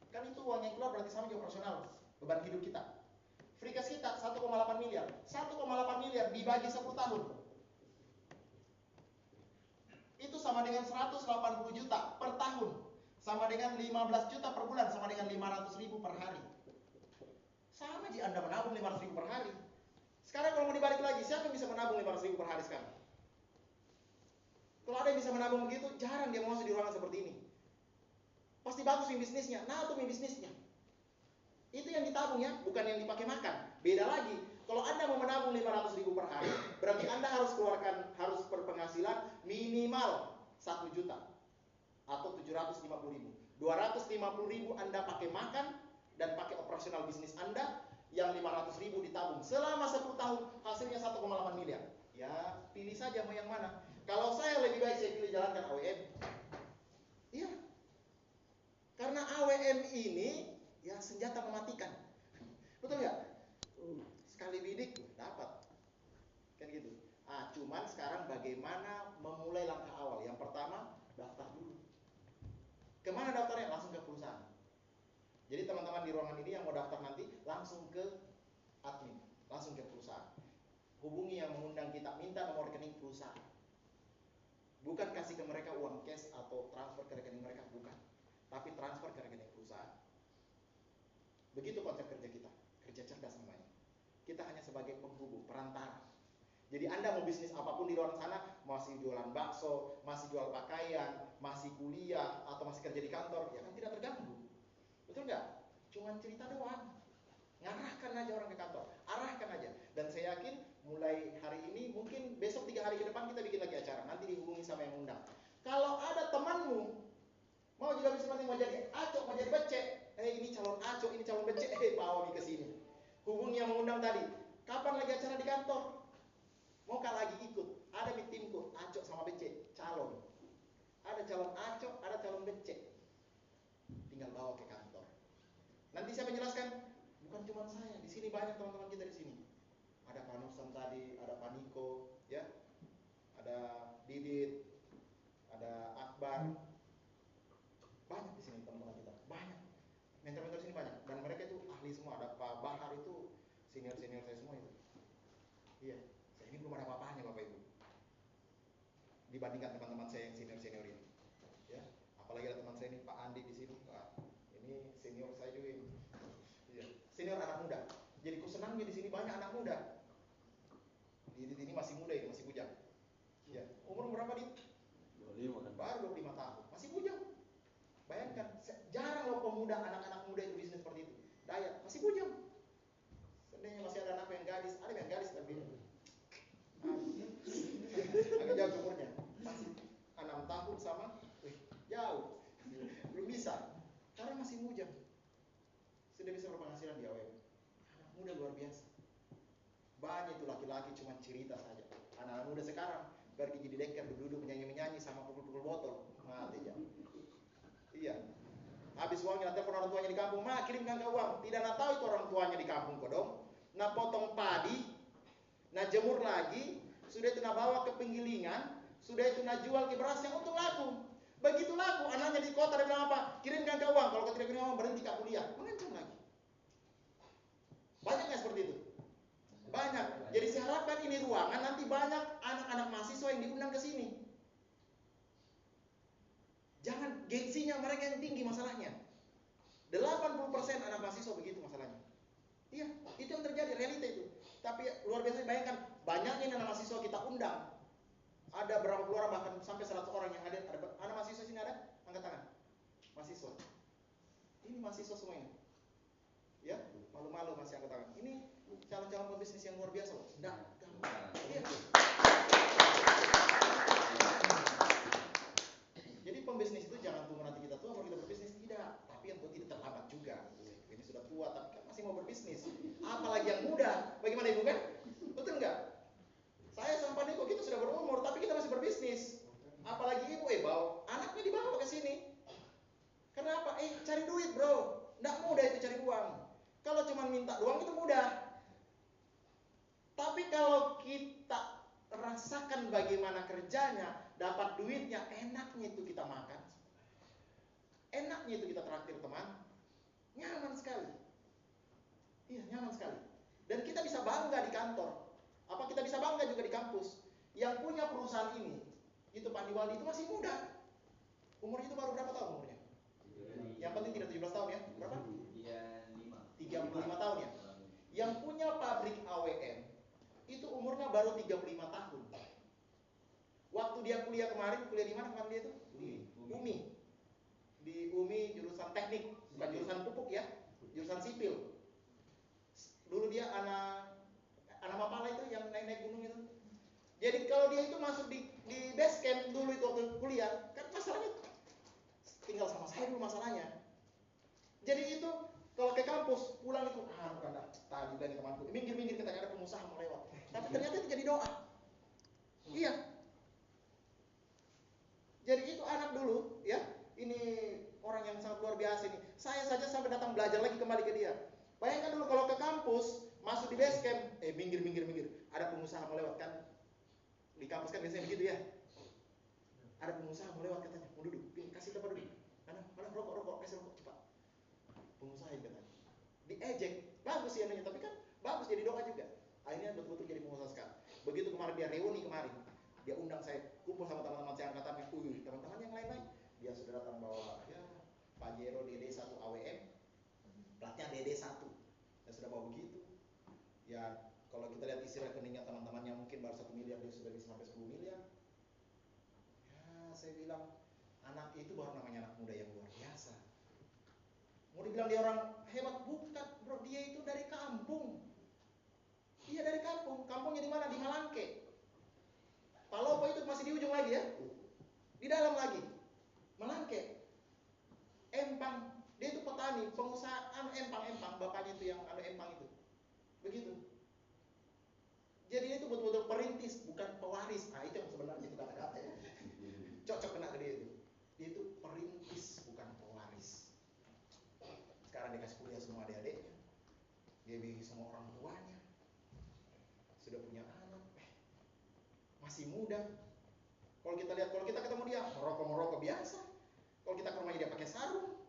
Kan itu uang yang keluar berarti sama juga operasional beban hidup kita. Free cash kita 1,8 miliar. 1,8 miliar dibagi 10 tahun. Itu sama dengan 180 juta per tahun. Sama dengan 15 juta per bulan. Sama dengan 500 ribu per hari. Sama aja Anda menabung 500 ribu per hari. Sekarang kalau mau dibalik lagi, siapa yang bisa menabung 500 ribu per hari sekarang? Kalau ada yang bisa menabung begitu, jarang dia mau masuk di ruangan seperti ini. Pasti bagus bisnisnya. Nah, itu bisnisnya. Itu yang ditabung ya, bukan yang dipakai makan. Beda lagi. Kalau Anda mau menabung 500 ribu per hari, berarti Anda harus berpenghasilan minimal 1 juta atau 750 ribu. 250 ribu Anda pakai makan dan pakai operasional bisnis Anda, yang 500 ribu ditabung selama 10 tahun, hasilnya 1,8 miliar. Ya, pilih saja mau yang mana. Kalau saya lebih baik saya pilih jalankan AWM. Iya. Karena AWM ini ya senjata mematikan. Betul nggak? Sekali bidik dapat. Kan gitu. Cuman sekarang bagaimana memulai langkah awal? Yang pertama, daftar dulu. Kemana daftarnya? Langsung ke perusahaan. Jadi teman-teman di ruangan ini yang mau daftar nanti langsung ke admin, langsung ke perusahaan. Hubungi yang mengundang kita, minta nomor rekening perusahaan. Bukan kasih ke mereka uang cash atau transfer ke rekening mereka, bukan. Tapi transfer ke rekening perusahaan. Begitu konsep kerja kita, kerja cerdas namanya. Kita hanya sebagai penghubung, perantara. Jadi Anda mau bisnis apapun di luar sana, masih jualan bakso, masih jual pakaian, masih kuliah, atau masih kerja di kantor, ya kan tidak terganggu. Betul nggak? Cuman cerita doang. Ngarahkan aja orang ke kantor, arahkan aja. Dan saya yakin mulai hari ini, mungkin besok 3 hari ke depan kita bikin lagi acara. Nanti dihubungi sama yang undang. Kalau ada temanmu mau juga seperti mau jadi acok, mau jadi becek, ini calon acok, ini calon becek, bawa ke sini. Hubungi yang mengundang tadi. Kapan lagi acara di kantor? Mau lagi ikut? Ada di timku, acok sama becek, calon. Ada calon acok, ada calon becek. Tinggal bawa ke kantor. Nanti saya menjelaskan, bukan cuma saya, di sini banyak teman-teman kita di sini. Ada Pak Nusam tadi, ada Pak Niko, ya, ada Didit, ada Akbar, banyak di sini teman-teman kita, banyak. Mentor-mentor sini banyak, dan mereka itu ahli semua. Ada Pak Bahar itu senior-senior saya semua itu. Iya, saya ini belum ada apa-apanya Bapak Ibu. Dibandingkan teman-teman saya yang senior-senior ini, ya. Apalagi ada teman saya ini Pak Andi di sini, Pak. Ini senior saya. senangnya di sini banyak anak muda. Didit ini masih muda, ini masih bujang. Ya, umur berapa Dit? 25 kan. Baru 25 tahun, masih bujang. Bayangkan, jarang loh pemuda, anak-anak muda itu bisnis seperti itu. Dayat, masih bujang. Seandainya masih ada anak yang gadis, ada yang gadis tapi agak jauh umurnya. Masih 6 tahun sama, jauh. Belum bisa, karena masih bujang. Sudah bisa berpenghasilan di AWM. Anak muda luar biasa. Banyak itu laki-laki cuma cerita saja. Anak-anak muda sekarang pergi jadi deker, duduk menyanyi-menyanyi sama pukul-pukul botol. Mati ya. Iya. Habis uangnya nanti orang tuanya di kampung, "Ma, kirimkan ke uang." Tidak nak tahu itu orang tuanya di kampung kodong. Nak potong padi, nak jemur lagi, sudah itu nak bawa ke penggilingan, sudah itu nak jual ke berasnya untuk laku. Begitu laku, anaknya di kota dia bilang apa? "Kirimkan ke uang, kalau kau tidak kirim uang berhenti kau kuliah." Mengancam lagi. Banyak nggak seperti itu? Banyak. Jadi saya harapkan ini ruangan nanti banyak anak-anak mahasiswa yang diundang ke sini. Jangan gengsinya mereka yang tinggi masalahnya. 80% anak mahasiswa begitu masalahnya. Iya, itu yang terjadi, realita itu. Tapi luar biasa, bayangkan banyaknya anak mahasiswa kita undang. Ada berapa puluh orang, bahkan sampai 100 orang yang ada anak mahasiswa sini ada? Angkat tangan. Mahasiswa. Ini mahasiswa semuanya. Ya, malu-malu masih angkat tangan. Ini calon-calon pebisnis yang luar biasa loh. Nah, gampang. Iya. Jadi pembisnis itu jangan tunggu nanti kita tua baru kita berbisnis, tidak. Tapi yang tua tidak terlambat juga. Ini sudah tua tapi kan masih mau berbisnis. Apalagi yang muda. Bagaimana Ibu kan? Betul nggak? Saya sama Pak Niko kita sudah berumur tapi kita masih berbisnis. Apalagi Ibu bawa anaknya dibawa ke sini. Kenapa? Cari duit, Bro. Nggak mudah itu cari uang. Kalau cuma minta doang itu mudah. Tapi kalau kita rasakan bagaimana kerjanya, dapat duitnya, enaknya itu kita makan. Enaknya itu kita traktir teman. Nyaman sekali. Iya, nyaman sekali. Dan kita bisa bangga di kantor. Apa kita bisa bangga juga di kampus. Yang punya perusahaan ini, itu Pak Niwaldi itu masih muda. Umur itu baru berapa tahun umurnya? Yang penting tidak 17 tahun ya. Berapa? 35 tahun ya. Yang punya pabrik AWM itu umurnya baru 35 tahun. Waktu dia kuliah kemarin, kuliah di mana kemarin dia itu? Di UMI. Di UMI jurusan teknik, bukan jurusan pupuk ya, jurusan sipil. Dulu dia anak Mapala itu yang naik-naik gunung itu. Jadi kalau dia itu masuk di base camp dulu itu waktu kuliah, kan masalahnya tinggal sama saya dulu masalahnya. Jadi itu kalau ke kampus pulang itu bukan tadi dari temanku, minggir katanya ada pengusaha mau lewat. Tapi ternyata itu jadi doa. Iya. Jadi itu anak dulu ya. Ini orang yang sangat luar biasa ini. Saya saja sampai datang belajar lagi kembali ke dia. Bayangkan dulu kalau ke kampus masuk di base camp, minggir. Ada pengusaha mau lewat kan. Di kampus kan biasanya begitu ya. Ada pengusaha mau lewat katanya, mau duduk, kasih tempat duduk. Mana rokok, kasih rokok cepat. Pengusaha yang katanya. Diejek, bagus sih anaknya, tapi kan bagus jadi doa juga. Akhirnya betul-betul jadi pengusaha sekarang. Begitu kemarin dia reuni dia undang saya kumpul sama teman-teman saya angkatannya. Teman-teman yang lain-lain, dia sudah datang bawa Pajero DD1 AWM, platnya DD1. Dia sudah bawa begitu. Ya, kalau kita lihat isi rekeningnya teman-temannya mungkin baru 1 miliar, dia sudah bisa sampai 10 miliar. Ya, saya bilang anak itu baru namanya anak muda yang luar biasa. Mau dibilang dia orang hebat, bukan bro, dia itu dari kampung. Iya dari kampung. Kampungnya di mana? Di Malangke. Palopo itu masih di ujung lagi ya. Di dalam lagi. Malangke. Empang. Dia itu petani, pengusaha empang. Bapaknya itu yang empang itu. Begitu. Jadi itu betul-betul perintis, bukan pewaris. Itu yang sebenarnya kita kata ya. Cocok kena ke dia itu. Dia itu perintis, bukan pewaris. Sekarang dikasih kuliah semua adik-adiknya. Dia bikin semua orang tuanya. Sudah punya anak. Masih muda. Kalau kita lihat, kalau kita ketemu dia merokok biasa. Kalau kita ke rumahnya dia pakai sarung.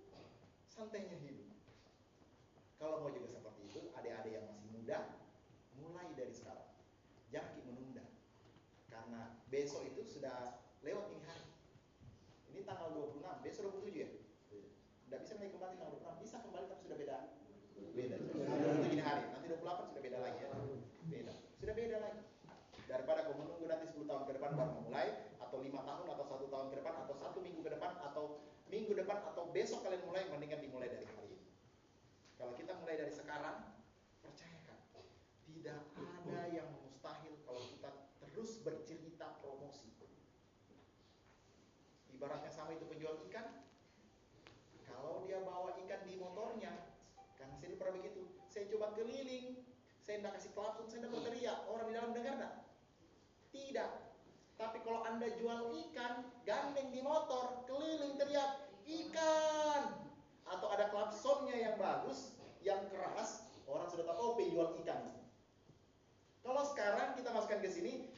Santainya hidup. Kalau mau juga seperti itu, adik-adik yang masih muda, mulai dari sekarang. Jangan menunda. Karena besok itu sudah lewat ini hari. Ini tanggal 26, besok 27 ya? Tidak bisa naik kembali tanggal 26, bisa kembali tapi sudah beda. 27 ini hari, nanti 28 sudah beda lagi ya. Beda. Sudah beda lagi. Daripada kau menunggu nanti 10 tahun ke depan baru memulai, atau 5 tahun atau 1 tahun ke depan, atau 1 minggu ke depan, atau minggu depan, atau besok kalian mulai, mendingan dimulai dari hari ini. Kalau kita mulai dari sekarang, percayakan, tidak ada yang mustahil kalau kita terus bercerita promosi. Ibaratnya sama itu penjual ikan, kalau dia bawa ikan di motornya, karena saya pernah begitu, saya coba keliling, saya tidak kasih klakson, saya tidak berteriak, orang di dalam dengar enggak? Tidak. Tapi kalau Anda jual ikan, gandeng di motor, keliling teriak, ikan. Atau ada klaksonnya yang bagus, yang keras, orang sudah tahu, oh penjual ikan. Kalau sekarang kita masukkan ke sini,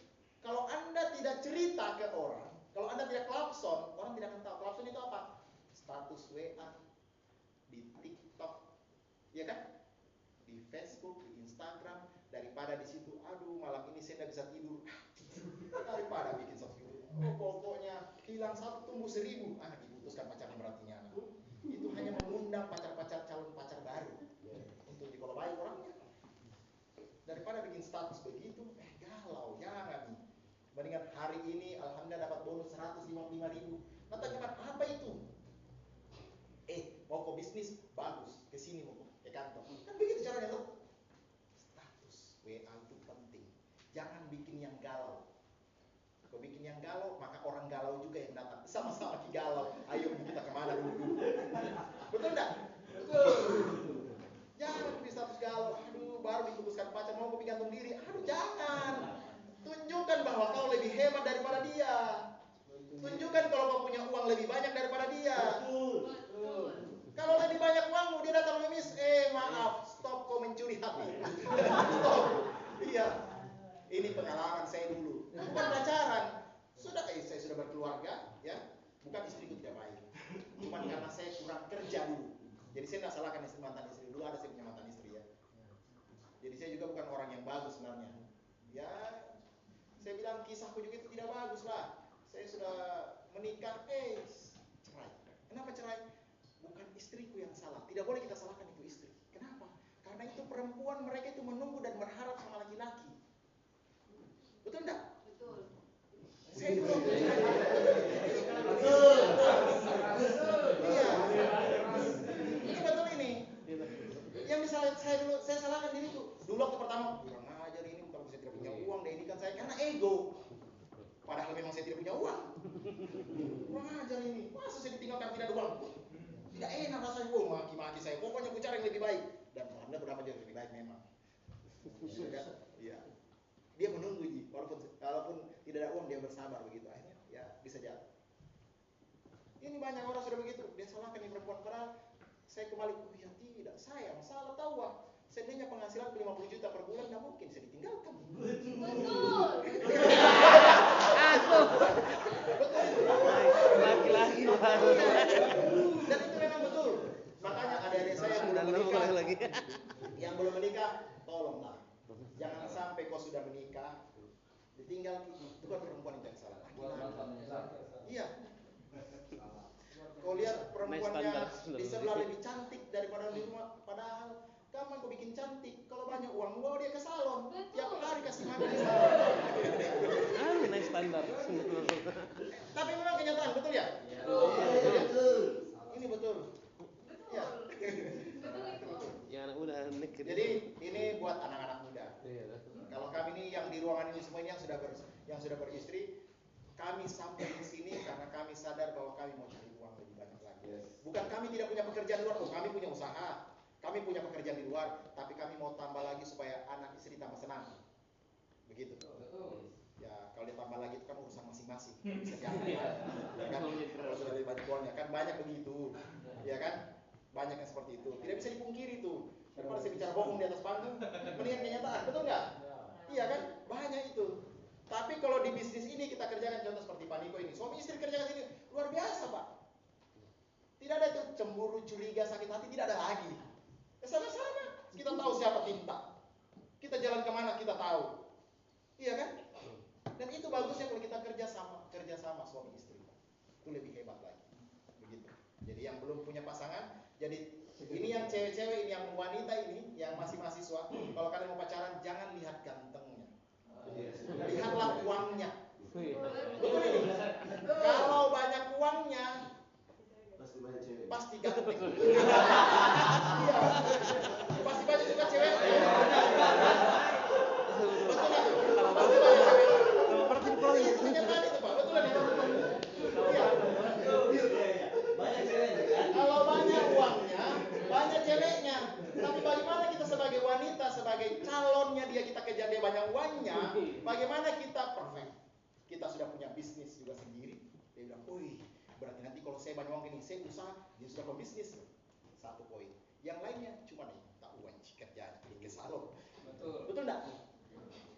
kalau Anda tidak cerita ke orang, kalau Anda tidak klakson, orang tidak akan tahu. Klakson itu apa? Status WA, di TikTok, ya kan? Di Facebook, di Instagram, daripada di situ, aduh malam ini saya tidak bisa tidur, daripada bikin satu, oh pokoknya hilang 1 tumbuh 1000, diputuskan pacarnya berarti anak. Itu hanya mengundang pacar-pacar calon pacar baru untuk dikolobai orangnya. Daripada bikin status begitu, galau, jangan. Mendingan hari ini alhamdulillah dapat bonus 155.000. Nanti gimana? Apa itu? Mau kok bisnis bagus, ke sini mau ke kantor. Kan begitu caranya tuh. Status WA itu penting. Jangan bikin yang galau. Kau bikin yang galau, maka orang galau juga yang datang. Sama-sama ki galau. Ayo kita kemana dulu? Betul enggak? Betul. Jangan bikin status galau. Aduh, baru diputuskan pacar mau kau gantung diri. Aduh, jangan. Tunjukkan bahwa kau lebih hebat daripada dia. Tunjukkan kalau kau punya uang lebih banyak daripada dia. Betul. Kalau lebih banyak uangmu, dia datang ngemis, maaf, stop kau mencuri hati. Stop. Iya. Ini pengalaman saya dulu. Bukan pacaran. Saya sudah berkeluarga, ya. Bukan istriku tidak baik. Cuman karena saya kurang kerja dulu. Jadi saya tidak salahkan mantan istri. Dulu ada saya punya mantan istri ya. Jadi saya juga bukan orang yang bagus sebenarnya. Ya, saya bilang kisahku juga itu tidak bagus lah. Saya sudah menikah, cerai. Kenapa cerai? Bukan istriku yang salah. Tidak boleh kita salahkan itu istri. Kenapa? Karena itu perempuan, mereka itu menunggu dan berharap sama laki-laki. Betul enggak? Betul. Saya belum. Betul. Iya. Ini betul ini. Yang saya salahkan diriku. Dulu waktu pertama, kurang ajar ini, bukan saya tidak punya uang, dia ini kan saya karena ego. Padahal memang saya tidak punya uang. Kurang ajar ini. Masa saya ditinggalkan tidak ada uang? Tidak enak rasanya, maki-maki saya. Pokoknya aku cari yang lebih baik. Dan alhamdulillah berapa jauh lebih baik memang. Iya. Dia menunggu ji, walaupun tidak ada uang dia bersabar begitu akhirnya ya bisa jalan. Ini banyak orang sudah begitu, dia salahkan ini perempuan, padahal saya kembali, ya tidak, sayang, salah tahu seandainya penghasilan 50 juta per bulan, tidak mungkin saya ditinggalkan. Betul. Laki-laki Dan itu memang betul. Makanya adik-adik saya yang belum menikah, tolonglah. Jangan sampai kau sudah menikah, ditinggal, itu kan perempuan yang salah. Iya. Kau lihat perempuannya di sebelah lebih cantik daripada di rumah, padahal kamu kau bikin cantik. Kalau banyak uang, bawa dia ke salon. Tiap hari kasih makan di salon. naik standar. Tapi memang kenyataan, betul ya? Betul. Ini betul. Ya. Betul itu. Ya anak muda negeri. Jadi ini buat anak-anak muda. Kalau kami ini yang di ruangan ini semua ini yang sudah beristri, kami sampai di sini karena kami sadar bahwa kami mau cari uang lebih banyak lagi. Bukan kami tidak punya pekerjaan di luar, kami punya usaha, kami punya pekerjaan di luar, tapi kami mau tambah lagi supaya anak istri tambah senang. Begitu. Ya kalau ditambah lagi itu kan urusan masing-masing. Bisa diangkat. Ya kan? Kalau sudah lebih banyak uangnya kan banyak begitu. Ya kan? Banyak yang seperti itu. Tidak bisa dipungkiri itu. Daripada saya bicara bohong di atas panggung, mendingan kenyataan, betul nggak? Iya kan? Banyak itu. Tapi kalau di bisnis ini kita kerjakan contoh seperti Pak Niko ini, suami istri kerjakan sini luar biasa Pak. Tidak ada itu cemburu, curiga, sakit hati, tidak ada lagi. Ya sama-sama. Kita tahu siapa tinta. Kita jalan kemana kita tahu. Iya kan? Dan itu bagusnya kalau kita kerja sama suami istri. Itu lebih hebat lagi. Begitu. Jadi yang belum punya pasangan, jadi ini yang cewek-cewek ini yang wanita ini ya yang masih mahasiswa, kalau kalian mau pacaran jangan lihat gantengnya, lihatlah uangnya. Betul ini? Kalau banyak uangnya pasti ganteng. Iya. Pasti banyak juga cewek. Betul nggak tuh? Pasti banyak cewek. Itu kenyataan itu Pak, betul nggak? Iya. Kalau banyak uangnya, banyak ceweknya. Tapi bagaimana kita sebagai wanita, sebagai calonnya dia, kita kejar dia banyak uangnya, bagaimana kita perfect? Kita sudah punya bisnis juga sendiri. Dia bilang, wih, berarti nanti kalau saya banyak uang gini, saya usaha, dia sudah pebisnis. Satu poin. Yang lainnya cuma nih, tak uang kerjaan ke salon. Betul enggak?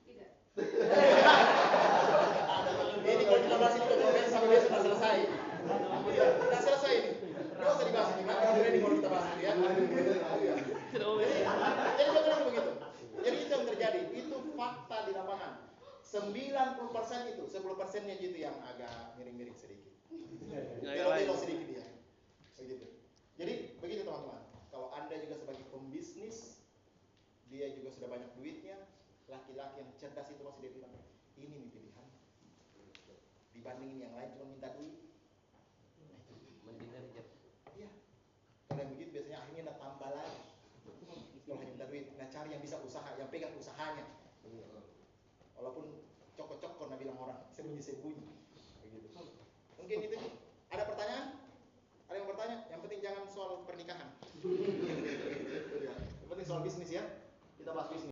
Tidak. Ini kalau kita bahas ini kontroversi sampai besok nggak selesai. Iya, nggak selesai ini. Nggak usah dibahas ini, nanti ready kalau kita bahas ini ya. Iya. Jadi betul begitu. Jadi itu yang terjadi, itu fakta di lapangan. 90% itu, 10%-nya gitu yang agak miring-miring sedikit. Belok-belok sedikit dia. Begitu. Jadi begitu teman-teman. Kalau Anda juga sebagai pembisnis, dia juga sudah banyak duitnya, laki-laki yang cerdas itu pasti dia bilang, ini nih pilihan. Dibandingin yang lain cuma minta duit. Iya. Kalau yang begitu biasanya akhirnya ada tambah lagi. Kalau hanya minta duit, nah cari yang bisa usaha, yang pegang usahanya. Walaupun cokok-cokok nah bilang orang, sembunyi-sembunyi. Begitu. Mungkin itu. Ada pertanyaan? Ada yang bertanya? Yang penting jangan soal pernikahan. Yang penting soal bisnis ya. Kita bahas bisnis.